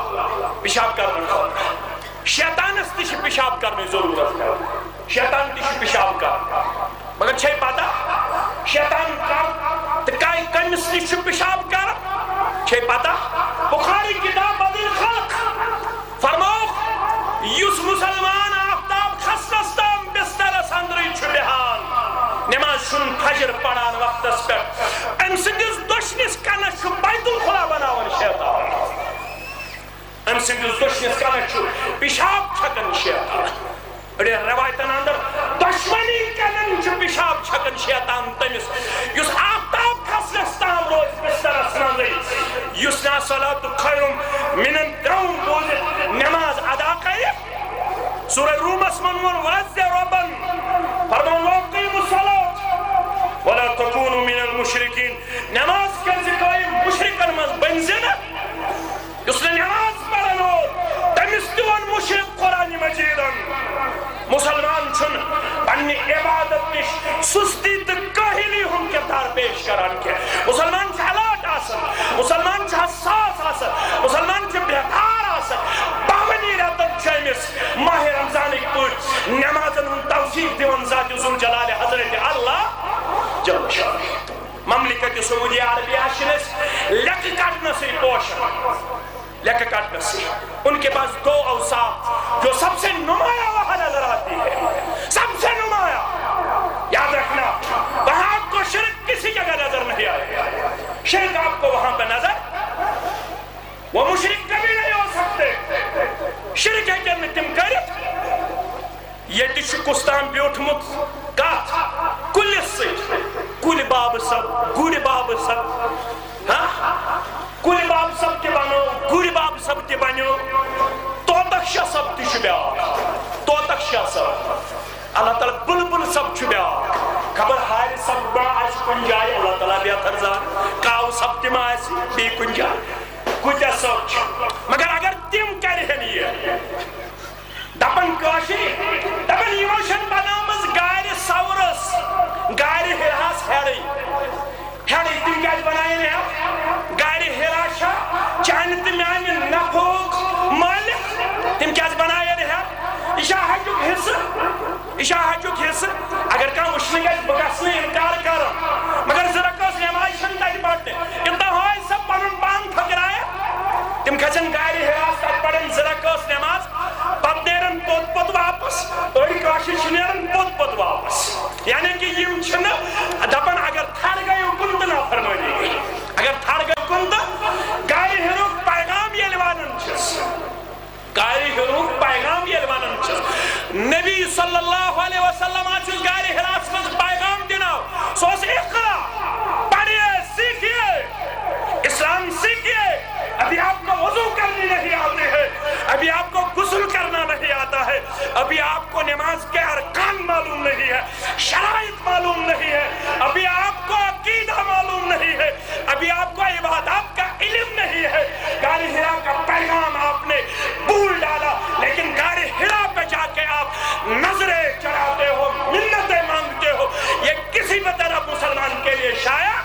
پیشاب کرنہٕ خٲطرٕ. شیطانس تہِ چھِ پیشاب کرنٕچ ضروٗرت پیٚوان, شیطان تہِ چھُ پیشاب کران. مگر چھے پتہ شیطان کم تہٕ کٔمِس نِش چھُ پیشاب کران؟ چھے پتہ بخاری کتاب بدل خلق فرموک یُس مسلمان آفتاب کھسنس تام بسترس اندرٕے چھُ بیہان, نماز چھُنہٕ فجر پران وقتس پٮ۪ٹھ, أمۍ سٕنٛدِس دٔچھنِس کَنس چھُ بیت الخلا بناوان شیطان, أمۍ سٕنٛدِس دٔچھنِس کَنس چھُ پیشاب چھکان شیطان. أڑٮ۪ن رٮ۪وایتن اندر دۄشوٕنی کَنن چھُ پیشاب چھکان شیطان تٔمِس یُس آفتاب کھسنس تام روزِ بسترس منٛزٕے. یُس نہٕ صلاتُ خیرٌ مِنَ النوم بوٗزِتھ نماز ادا کرِ, سورہ رومس منٛز ووٚن وَعَزَّ رَبَّن فرمووُن وَأَقِیمُوا الصَّلَاةَ وَلَا تَکُونُوا مِنَ الْمُشْرِکِیٖن. نماز کٔرۍزِ قٲیِم, مُشرِکن منٛز بٔنۍزِ نہٕ. یُس نہٕ نماز پران اوس تٔمِس تہِ ووٚن مُشرِک قرآنِ مجیدن. مسلمان چھُنہٕ پننہِ عبادت نِش سُستی تہٕ کٲہلی ہُنٛد کردار پیش کران کینٛہہ. مسلمان چھِ الرٹ آسان, مسلمان چھِ حساس آسان, مسلمان چھِ بیدار آسان. باونی رٮ۪تن چھُ أمِس ماہِ رمضانٕکۍ پٲٹھۍ نمازن ہُنٛد توثیق دِوان ذاتِ ذوالجلالِ حضرت اللہ جل شانہ. مملکت سعودی عربیہ چھِنہٕ أسۍ لیٚکھٕ کڑنسٕے پوشان, لیٚکھٕ کڑنسٕے. ان کے پاس دو اوصاف جو سب سے نمایاں وہاں نظر آتی ہے, سب سے نمایاں. یاد رکھنا وہاں آپ کو شرک کسی جگہ نظر نہیں آئے گا. شرک آپ کو وہاں پہ نظر, وہ مشرک کبھی نہیں ہو سکتے. شرک ہے کہ تم کرت ییٚتہِ چھُ کُستام بیوٗٹھمُت کتھ کُلِس سۭتۍ, کُلہِ بابہٕ سب, گُرِ بابہٕ سب, کُلہِ بابہٕ سب تہِ بنو, گُرِ بابہٕ سب تہِ بنیو, طوطہ شاہ سب تہِ چھُ بیٛاکھ, طوطہ شاہ سب. اللہ تعالیٰ بلبل سب چھُ بیٛاکھ. خبر ہارِ سب ما آسہِ کُنہِ جایہِ, اللہ تعالیٰ بہتر زان. کاو سب تہِ ما آسہِ بیٚیہِ کُنہِ جایہِ, کۭتیاہ سب چھِ. مگر اگر تِم کرِہن یہِ دپن کٲشِرۍ, دپن یِمو چھَنہٕ بنٲومٕژ گاڑِ سورس, گاڑِ ہِرہس ہیرٕے, ہیرٕے. تِم کیٛازِ بنایَن ہیٚر؟ گاڑِ ہِرا چھا چانہِ تہٕ میانہِ نفعُک مٲلِک, تِم کیٛازِ بنایَن ہیٚر؟ یہِ چھا حجُک حصہٕ, یہِ چھا حجُک حصہٕ. اگر کانٛہہ وٕچھنہٕ گژھِ بہٕ گژھٕ نہٕ اِنکار کرُن, مگر زٕ رکٲژ نٮ۪مازِ چھَنہٕ تتہِ پرنہِ. یوٚتام ہٲے سۄ پنُن پان پھٔکرایَن, تِم کھسن گاڑِ ہِرہس تتہِ پرن زٕ رکٲژ نٮ۪ماز, پتہٕ نیرن پوٚت پوٚت واپس. أڑۍ کٲشِرۍ چھِ نیران پوٚت پوٚت واپس. یعنی کہ یِم چھِنہٕ دپان اگر تھر گٔیو کُن تہٕ نافرمٲنی گٔے, اگر تھر گٔیو کُن تہٕ گاڑِ ہِرُک پیغام ییٚلہِ ونان چھِس, گاڑِ ہِرُک پیغام ییٚلہِ ونان چھِس. نبی صلی اللہ علیہ وسلم چھُس گاڑِ ہِراس منٛز پیغام دِناو. سُہ اوس اقرا, پڑھیے سیکھیے, اسلام سیکھیے. ابھی آپ کو وضو کرنے نہیں آتے ہیں, ابھی آپ کو غسل کرنا نہیں آتا ہے, ابھی آپ کو نماز کے ارکان معلوم نہیں ہے, شرائط معلوم نہیں ہے, ابھی آپ کو عقیدہ معلوم نہیں ہے, ابھی آپ کو عبادات کا علم نہیں ہے. غار حرا کا پیغام آپ نے بھول ڈالا, لیکن غار حرا پہ جا کے آپ نظریں چڑھاتے ہو, منتیں مانگتے ہو. یہ کسی بھی طرح مسلمان کے لیے شائع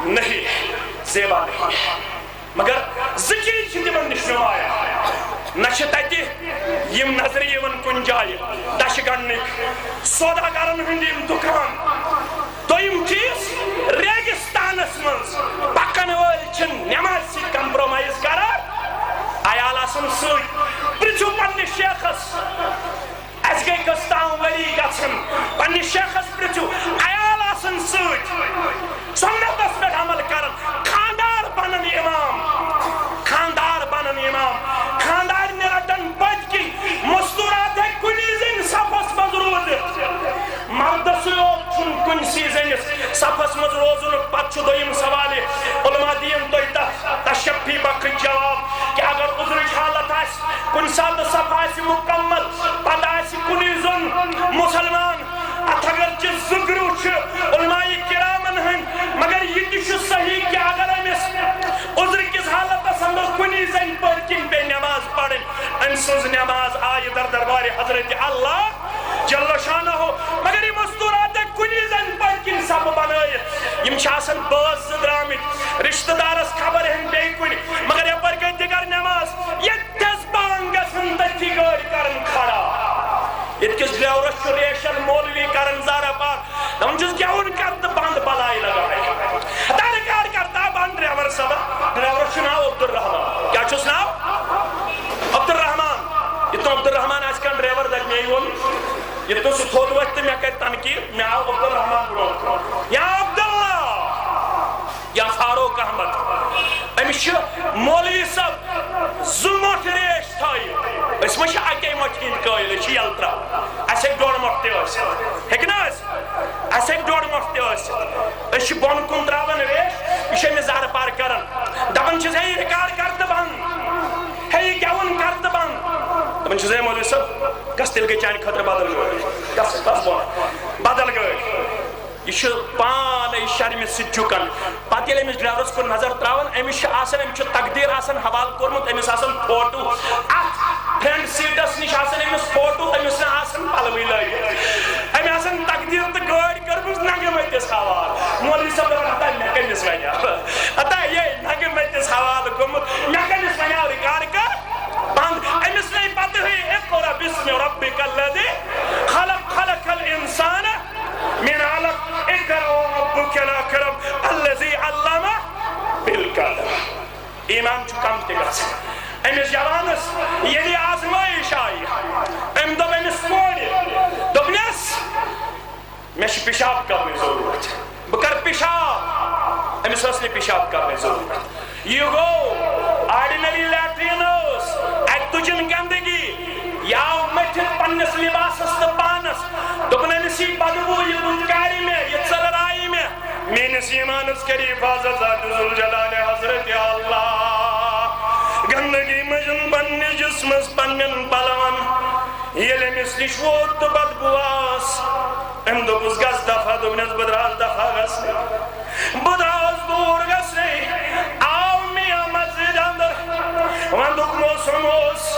نہیں ہے, زیبا نہیں ہے. مگر ذکر چھِ تِمن نِش نمایاں, نہ چھِ تتہِ یِم نظرِ یِوان کُنہِ جایہِ دَچھِ گنٛڈنٕکۍ, سوداگرن ہٕنٛدۍ یِم دُکان. دوٚیِم چیٖز, ریگِستانس منٛز پکن وٲلۍ چھِنہٕ نٮ۪مازِ سۭتۍ کمپرومایز کران. عیال آسن سۭتۍ, پرٛژھِو پننِس شیخس, اَسہِ گٔے کٔژتام ؤری گژھن, پننِس شیخس پرٛژھِو. عیال آسن سۭتۍ, سنتس پٮ۪ٹھ عمل کرن, خاندار بنن امام, پتہ دویم سوال علماء دین تو تشفی بخش جواب کہ اگر عذرچ حالت آس کن سات صف آس مکمل پتہ آس کنی زن مسلمان ات اگر چھ زگرو چھ علماء کرامن ہن مگر یہ تہ صحیح کہ اگر امس عذر کس حالت اندر کنی زن پڑکن پہ نماز پڑھن ام سز نماز آئی در دربار حضرت اللہ جل شانہ مگر یہ مستورات کنی زن پڑکن سب بنائیت یم آسان باز درامت رشتہ دارس خبر ہن بے کن مگر یپر گئی دیگر نماز یہ تس بانگس تھی گاڑی کرن کھڑا یہ کس ڈرائیورس چھ ریشن مولوی کرن زارا پار دم جس گیون کرت بند بلائی لگائے دارکار کرتا بند ڈرائیور صاحب ڈرائیور چھ ناو عبد الرحمن کیا چھس ناو عبد الرحمن یہ تو عبد الرحمن آج کن ڈرائیور دک میں ہون یہ تو ستھوڑ وقت میں کہتا تنقیر میں آو عبد الرحمن برو یا عبداللہ یا فاروق احمد امیش مولوی صاحب ظلمت ریش تھائی اس میں اکی مٹھین قائل ہے یلترا ایسے ڈوڑ مٹھتے ہوئے ہیکنا ایسے ڈوڑ مٹھتے ہوئے اس بون کن تراون ریش اسے میں زار پار کرن دبن چیز ہے ریکارڈ کرتے بند ہے یہ گیون کرتے بند دبن چیز ہے مولوی صاحب کس دل کے چین خطر بدل گئے کس بون بدل گئے یہ پانے شرم سچوکن پتہ یل امس ڈرائیورس کو نظر تراون امس آسان امس تقدیر آسان حوال کورمت امس آسان فوٹو ات فرنٹ سیٹس نش آسان امس فوٹو امس آسان پلوی لگت امس آسان تقدیر تو گاڑی کرمس نگمتس حوال مولوی صاحب دپان مے کمس ونیو اتا یہ نگمتس حوال گومت مے کمس ونیو ریکارڈ کر بند امس نہیں پتہ ہوئی اقرا بسم ربک الذی خلق الانسان من علق اقرا ربک الاکرم الذی علم بالقلم ایمان چھ کم تہ گژھان امس جوانس ییٚلہِ آزمٲیش آیہِ أمۍ دوٚپ أمِس کورِ دوٚپنس مےٚ چھِ پِشاب کرنٕچ ضروٗرت بہٕ کر پِشاب أمِس ٲس نہٕ پِشاب کرنٕچ ضروٗرت یہِ گوٚو آرڈِنری لیٹریٖن ٲس اَتہِ تُجِن گنٛدگی یہِ آو مٔتھِتھ پننِس لباسس تہٕ پانس دوٚپُن أمِس یی بدبوٗ یہِ بُتھ کارِ مےٚ یہِ ژٔلرایہِ مےٚ میٲنِس ایٖمانس کَرِ حفاظت ذات ذوالجلال حضرت اللہ گندگی مجن پننِس جسمس پننٮ۪ن پلون ییٚلہِ أمِس نِش ووت تہٕ بدبوٗ آس أمۍ دوٚپُس گژھ دفا دوٚپنس بہٕ درٛاس دفا گژھنٕے بہٕ درٛاس دوٗر گژھنٕے آو میاں مسجد اندر ونٛدُک موسم اوس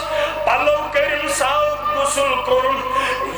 پلو کٔرِم صاف غسل کوٚرُن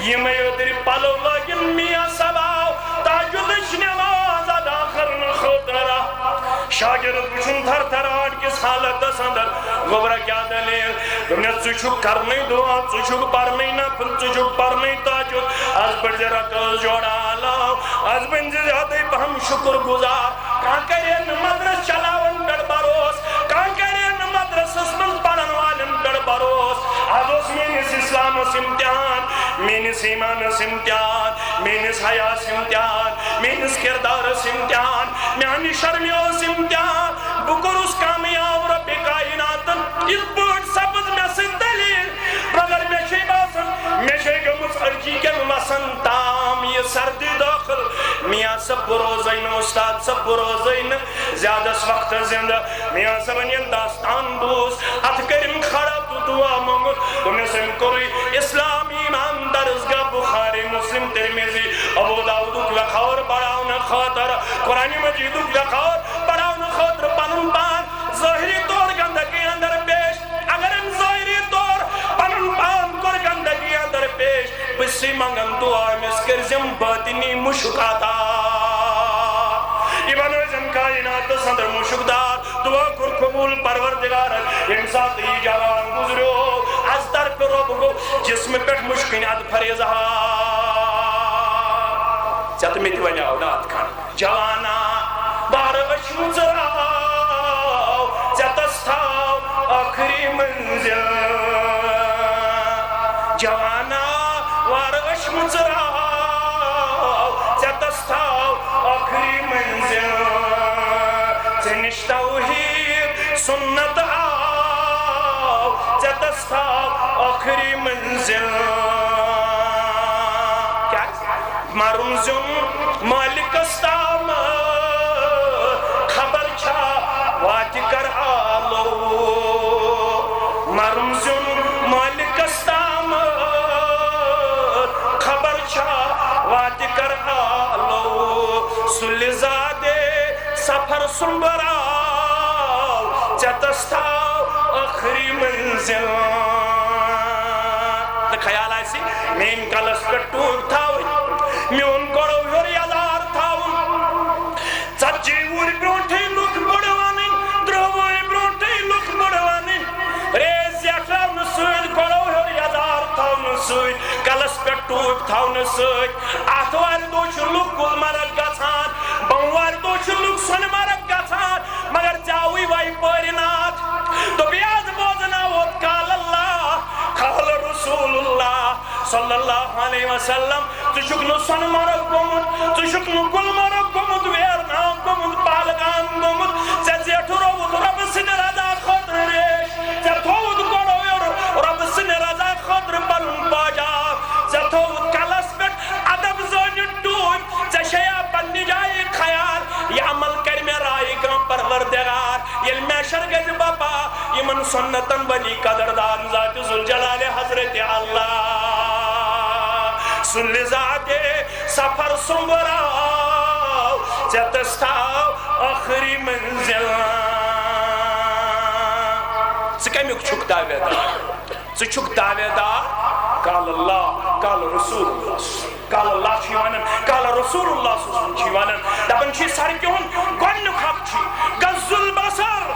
یِمے اوترٕ پلو لٲگِن میاں صاحب آو تہجُدٕچ نٮ۪ماز ادا کرنہٕ خٲطرٕ شاگرد وٕچھُن تھر تھراٹ کِس حالتس اندر گوبرا کیٛاہ دلیل دوٚپنس ژٕ چھُکھ کرنٕے دُعا ژٕ چھُکھ پرنٕے نفل ژٕ چھُکھ پرنٕے تہجُد آز پٔرۍ زِ رکٲژ جوڑا علاو آز بٔنۍ زِ زیادَے پہم شُکر گُزار کانٛہہ کرِ نہٕ مدرس چلاون پٮ۪ٹھ بروس کانٛہہ کرِ نہٕ مدرسس منٛز پرن والٮ۪ن پٮ۪ٹھ بروس آز اوس میٲنِس اسلامس امتحان میٲنِس ایٖمانس امتحان میٲنِس حیاس امتحان میٲنِس کردارس امتحان میانہِ شرمہِ اوس امتحان بہٕ کوٚرُس کامیاب رۄبِ کایناتن یِتھ پٲٹھۍ سپٕز مےٚ سۭتۍ دلیٖل مگر مےٚ چھے باسان مےٚ چھے گٔمٕژ أڑجی کٮ۪ن وسن تام یہِ سردی دٲخل میاں صاحب بہٕ روزے نہٕ اُستاد صاحب بہٕ روزے نہٕ زیادس وقتس زندٕ میاں صاحبن ییٚلہِ داستان بوٗز اتھ کٔرِم کھڑا تہٕ دعا موٚنگُن دوٚپنس أمۍ کوٚرُے اسلام ایٖمان درسگاہ بخاری مسلم ترمذی ابو داؤدُک وقار بڑاونہٕ خٲطرٕ قرآنِ مجیدُک وقار بڑاونہٕ خٲطرٕ پنُن پان ظٲہری طور گندگی اندر پیش اگر أمۍ ظٲہری طور پنُن پان کوٚر گندگی اندر پیش بہٕ چھُسے منگان دعا أمِس کٔرزِم باطنی مُشُک عطا یہِ بنٲیزن کایناتس اندر مُشُک دار دعا کوٚر قبوٗل پروردگارن ییٚمہِ ساتہٕ یہِ جوان گُزریو از طرفہِ رۄب گوٚو جسمہٕ پٮ۪ٹھ مُشکٕنۍ ادفر اظہار ژےٚ تہٕ مےٚ تہِ ونیاو نا اتھ کھنڈ جوانا بارٕ أچھمٕژ راو ژےٚ تس تھاو ٲخری منزِل جوانا وارٕ أچھمٕژ راو ژےٚ تس تھاو ٲخری منزِل ژےٚ نِش توحیٖد سُنت آو ژےٚ تس تھاو ٲخری منزِل مرُن زیُن مالکس تام سفر سنبراو چتستاو آخری منزل تو خیال آئی سی مین کلس پر ٹوک تھاوئی میون کرو ہر یادار تھاون چچی ووری برونٹھی لوک بڑوانی درووری برونٹھی لوک بڑوانی ریز یکلاون سوید کرو ہر یادار تھاون سوید کلس پر ٹوک تھاون سوید آتوار دوش لوک گل مرگ گھان بموار دوش لوک سن مرگ گھان مگر چاوی وائی پرینات تو بیاد بوزنا وقت قال اللہ قال رسول اللہ صلی اللہ علیہ وسلم تشکنو سن مرگ گمت تشکنو گل مرگ گمت ویرنام گمت پالگان گمت زیتو روت رب سن رضا خطر ریش زیتو گڑو رب سن رضا خطر بلن باجا زیتو کلس پٹ ادب زونی ٹوٹ زشیا پنی جائی خیال یہ عمل کر میں رائی گم پروردگار یل میں شرگز بابا یمن سنتن بنی قدردان ذات ذوالجلال حضرت اللہ سلی ذات سفر سنبراو چتستاو آخری منزل سکمیک چھک دعوے دار چھک دعوے دار قال اللہ قال رسول اللہ قال اللہ چیوانن قال رسول اللہ چیوانن دبن چی ساری کیون گونیو خاک چی گز البصر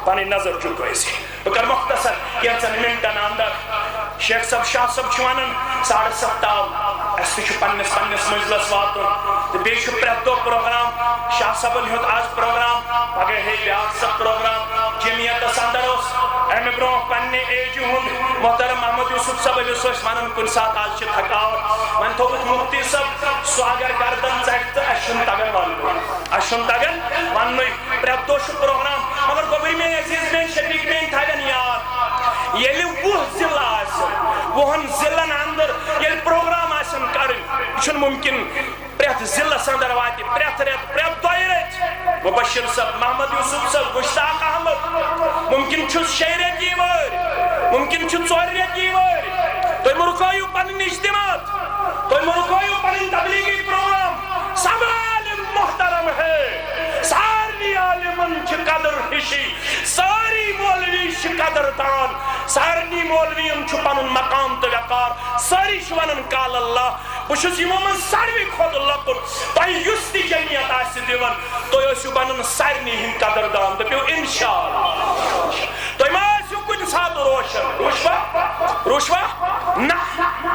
پانی نظر چکو ایسی بکر مختصر یہ چند منٹن اندر شیخ صاحب شاہ صاحب چوانن 7:30 ایسی چھو پنس مجلس واتن بے چھو پریت دو پروگرام شاہ صاحب ہیت آج پروگرام اگر ہے بیاک سب پروگرام جمعیت سندر اس ایم برو پننے ایجو ہوں محترم محمد یوسف صاحب یوسف مانن کن ساتھ آج چھ تھکاوت من تھوکت مفتی صاحب سواگر گردن چاہت اشن تگن وانوی پریت دو چھو پروگرام مگر گوبری میں عزیز میں شفیق میں تھاگن یاد یلی وہ ضلع آسن وہن ضلعن اندر یلی پروگرام آسن کرن چھن ممکن پریت ضلع سندر واتی پریت ریت پریت دوئی ریت مبشر صاحب محمد یوسف صاحب گشتاق احمد ممکن چھس شئی ریت یہ ور ممکن چھس ژور ریت یہ ور تو مرکویو پنن اجتماعات تو مرکویو پنن تبلیغی پروگرام سب عالم محترم ہے ساری عالمن چھ قدر ہشی ساری مولوی چھ قدر دان سارنی مولویم چھ پنن مقام تو وقار ساری شوانن قال اللہ بشس یمن ساروی کھوت لکن تۄہہِ یُس تہِ جمعیت آسہِ دِوان تُہۍ ٲسِو بنن سارنی ہٕنٛدۍ قدر دان دٔپِو اِنشاءاللہ تُہۍ ما ٲسِو کُنہِ ساتہٕ روشوا نہ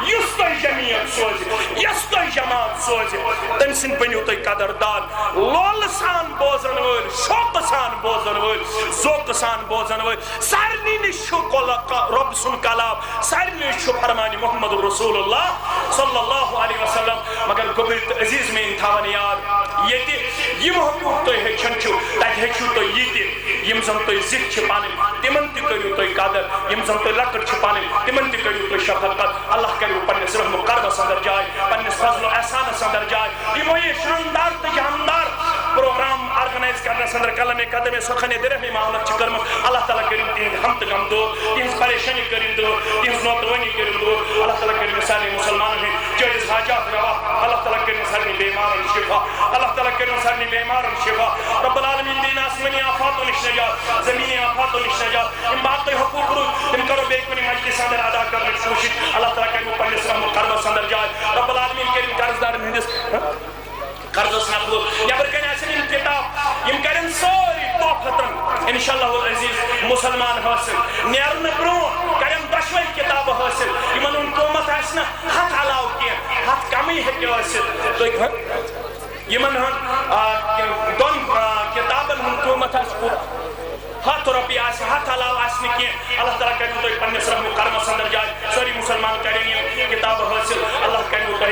یُس تۄہہِ جمعیت سوزِ یۄس تۄہہِ جماعت سوزِ تٔمۍ سٕنٛدۍ بٔنِو تُہۍ قدر دان لولہٕ سان بوزن وٲلۍ شوقہٕ سان بوزن وٲلۍ ذوقہٕ سان بوزن وٲلۍ سارنی نِش چھُ رۄب سُنٛد کلام سارنی نِش چھُ فرمانہِ محمد رسول اللہ صلی اللہ علیہ وسلم مگر گوبر تو عزیز میں تھاون یاد یہ یم حقوق تھی ہیچن چھو تک ہیچو تو یہ یم زن تو زد چھ پانے تمن تہ کریو تو قدر یم زن تو لکڑ چھ پانے تمن تہ کریو تو شفقت اللہ کریو پنس رحم و کرم اندر جائے پنس فضل و احسان اندر جائے یمو یہ شاندار تو جاندار پروگرام آرگنائز کرنے اندر کلمہ قدم سخن درہ میں معاملت چھ کرم اللہ تعالی کریم تہند ہم تغم دو تہند پریشانی کریم دو تہند نوتوانی کریم دو اللہ تعالی کریم سارے مسلمان ہیں جائز حاجات روا اللہ تعالی کریم سارے بیمار شفا اللہ تعالی کریم سارے بیمار شفا رب العالمین دین آسمانی آفات و نشنجات زمینی آفات و نشنجات ان بات حقوق رو ان کرو بے کنی مجلس اندر ادا کرنے کی کوشش اللہ تعالی کریم پنس رحم و کرم اندر جائے رب العالمین کریم قرضدار ہندس قرض نقل یا برکن ایسے ان کتاب یم کرن ساری طاقتن انشاءاللہ العزیز مسلمان حاصل نیرن برو کرن دشوئی کتاب حاصل یمن ان قومت آسنا ہاتھ علاو کیا ہاتھ کمی ہے کیا حاصل تو یمن دون کتابن ان قومت آسنا ہاتھ ربی آس ہاتھ علاو آسنے کی اللہ تعالیٰ کرنے تو پنس رحم و کرم اندر جائے ساری مسلمان کریں یہ کتاب حاصل اللہ کرنے تو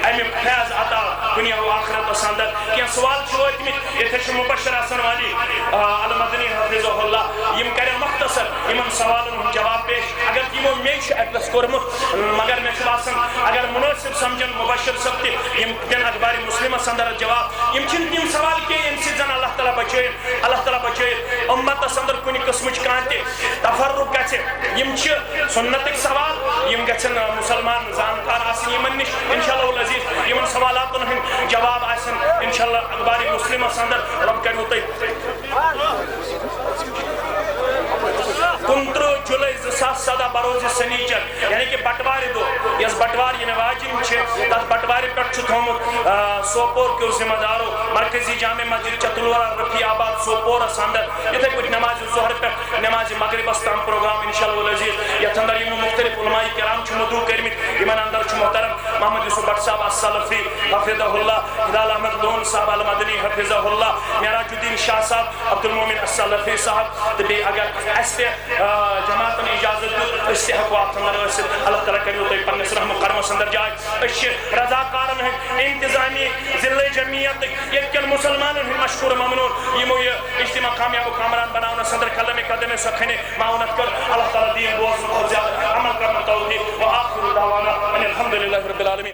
امی فیض عطا دنیا و آخرت اندر کیا سوال چھوٹ میں اتھے مبشر حسن والی المدنی حفظ اللہ یم کریں مختصر امن سوالن ہم جواب پیش اگر تیمو میش ایڈرس کرمت مگر میں باسن اگر مناسب سمجھن مبشر سب تی یم دن اخبار مسلم اندر جواب یم چن تیم سوال کے یم سی زن اللہ تعالیٰ بچے امت جماعت اندر کن قسم کانٹے تفرق گھے یم سنتک سوال یم گھن مسلمان زانکار آسن یمن نش انشاءاللہ العزیز یمن سوالاتن ہند جواب آسن انشاءاللہ اخبار مسلم اندر رب کرو تھی 15 جولائی 2017 بروز سنیچر یعنی کہ بٹوار دو یس بٹوار یہ واجب تر بٹوار پہ تھومت سوپور کے ذمہ داروں مرکزی جامع مسجد چتلورہ رفیع آباد سوپور اندر اتھے کچھ نماز ظہر پہ نماز مغرب تام پروگرام انشاءاللہ العزیز یتھ اندر یم مختلف علماء کرام مدعو کرمت یمن اندر محترم محمد یوسف بٹ صاحب السلفی حفظہ اللہ ہلال احمد لون صاحب المدنی حفظہ اللہ معراج الدین شاہ صاحب عبدالمومن السلفی صاحب تو بیٚیہِ اگر اسہِ جماعتن اجازت دیت اس سے حقوات اندر ورسد اللہ تعالیٰ کریو تو پنس رحم کرمس اندر جائے اس رضاکارن انتظامی ضلع جمعیت یکن مسلمان مشکور ممنون یمو یہ اجتماع کامیاب و کامران بناؤنا صدر قدم سکھنے معاونت کر اللہ تعالیٰ دین بوز زیادہ عمل کرنا توحید و آخر دعوانا ان الحمدللہ رب العالمین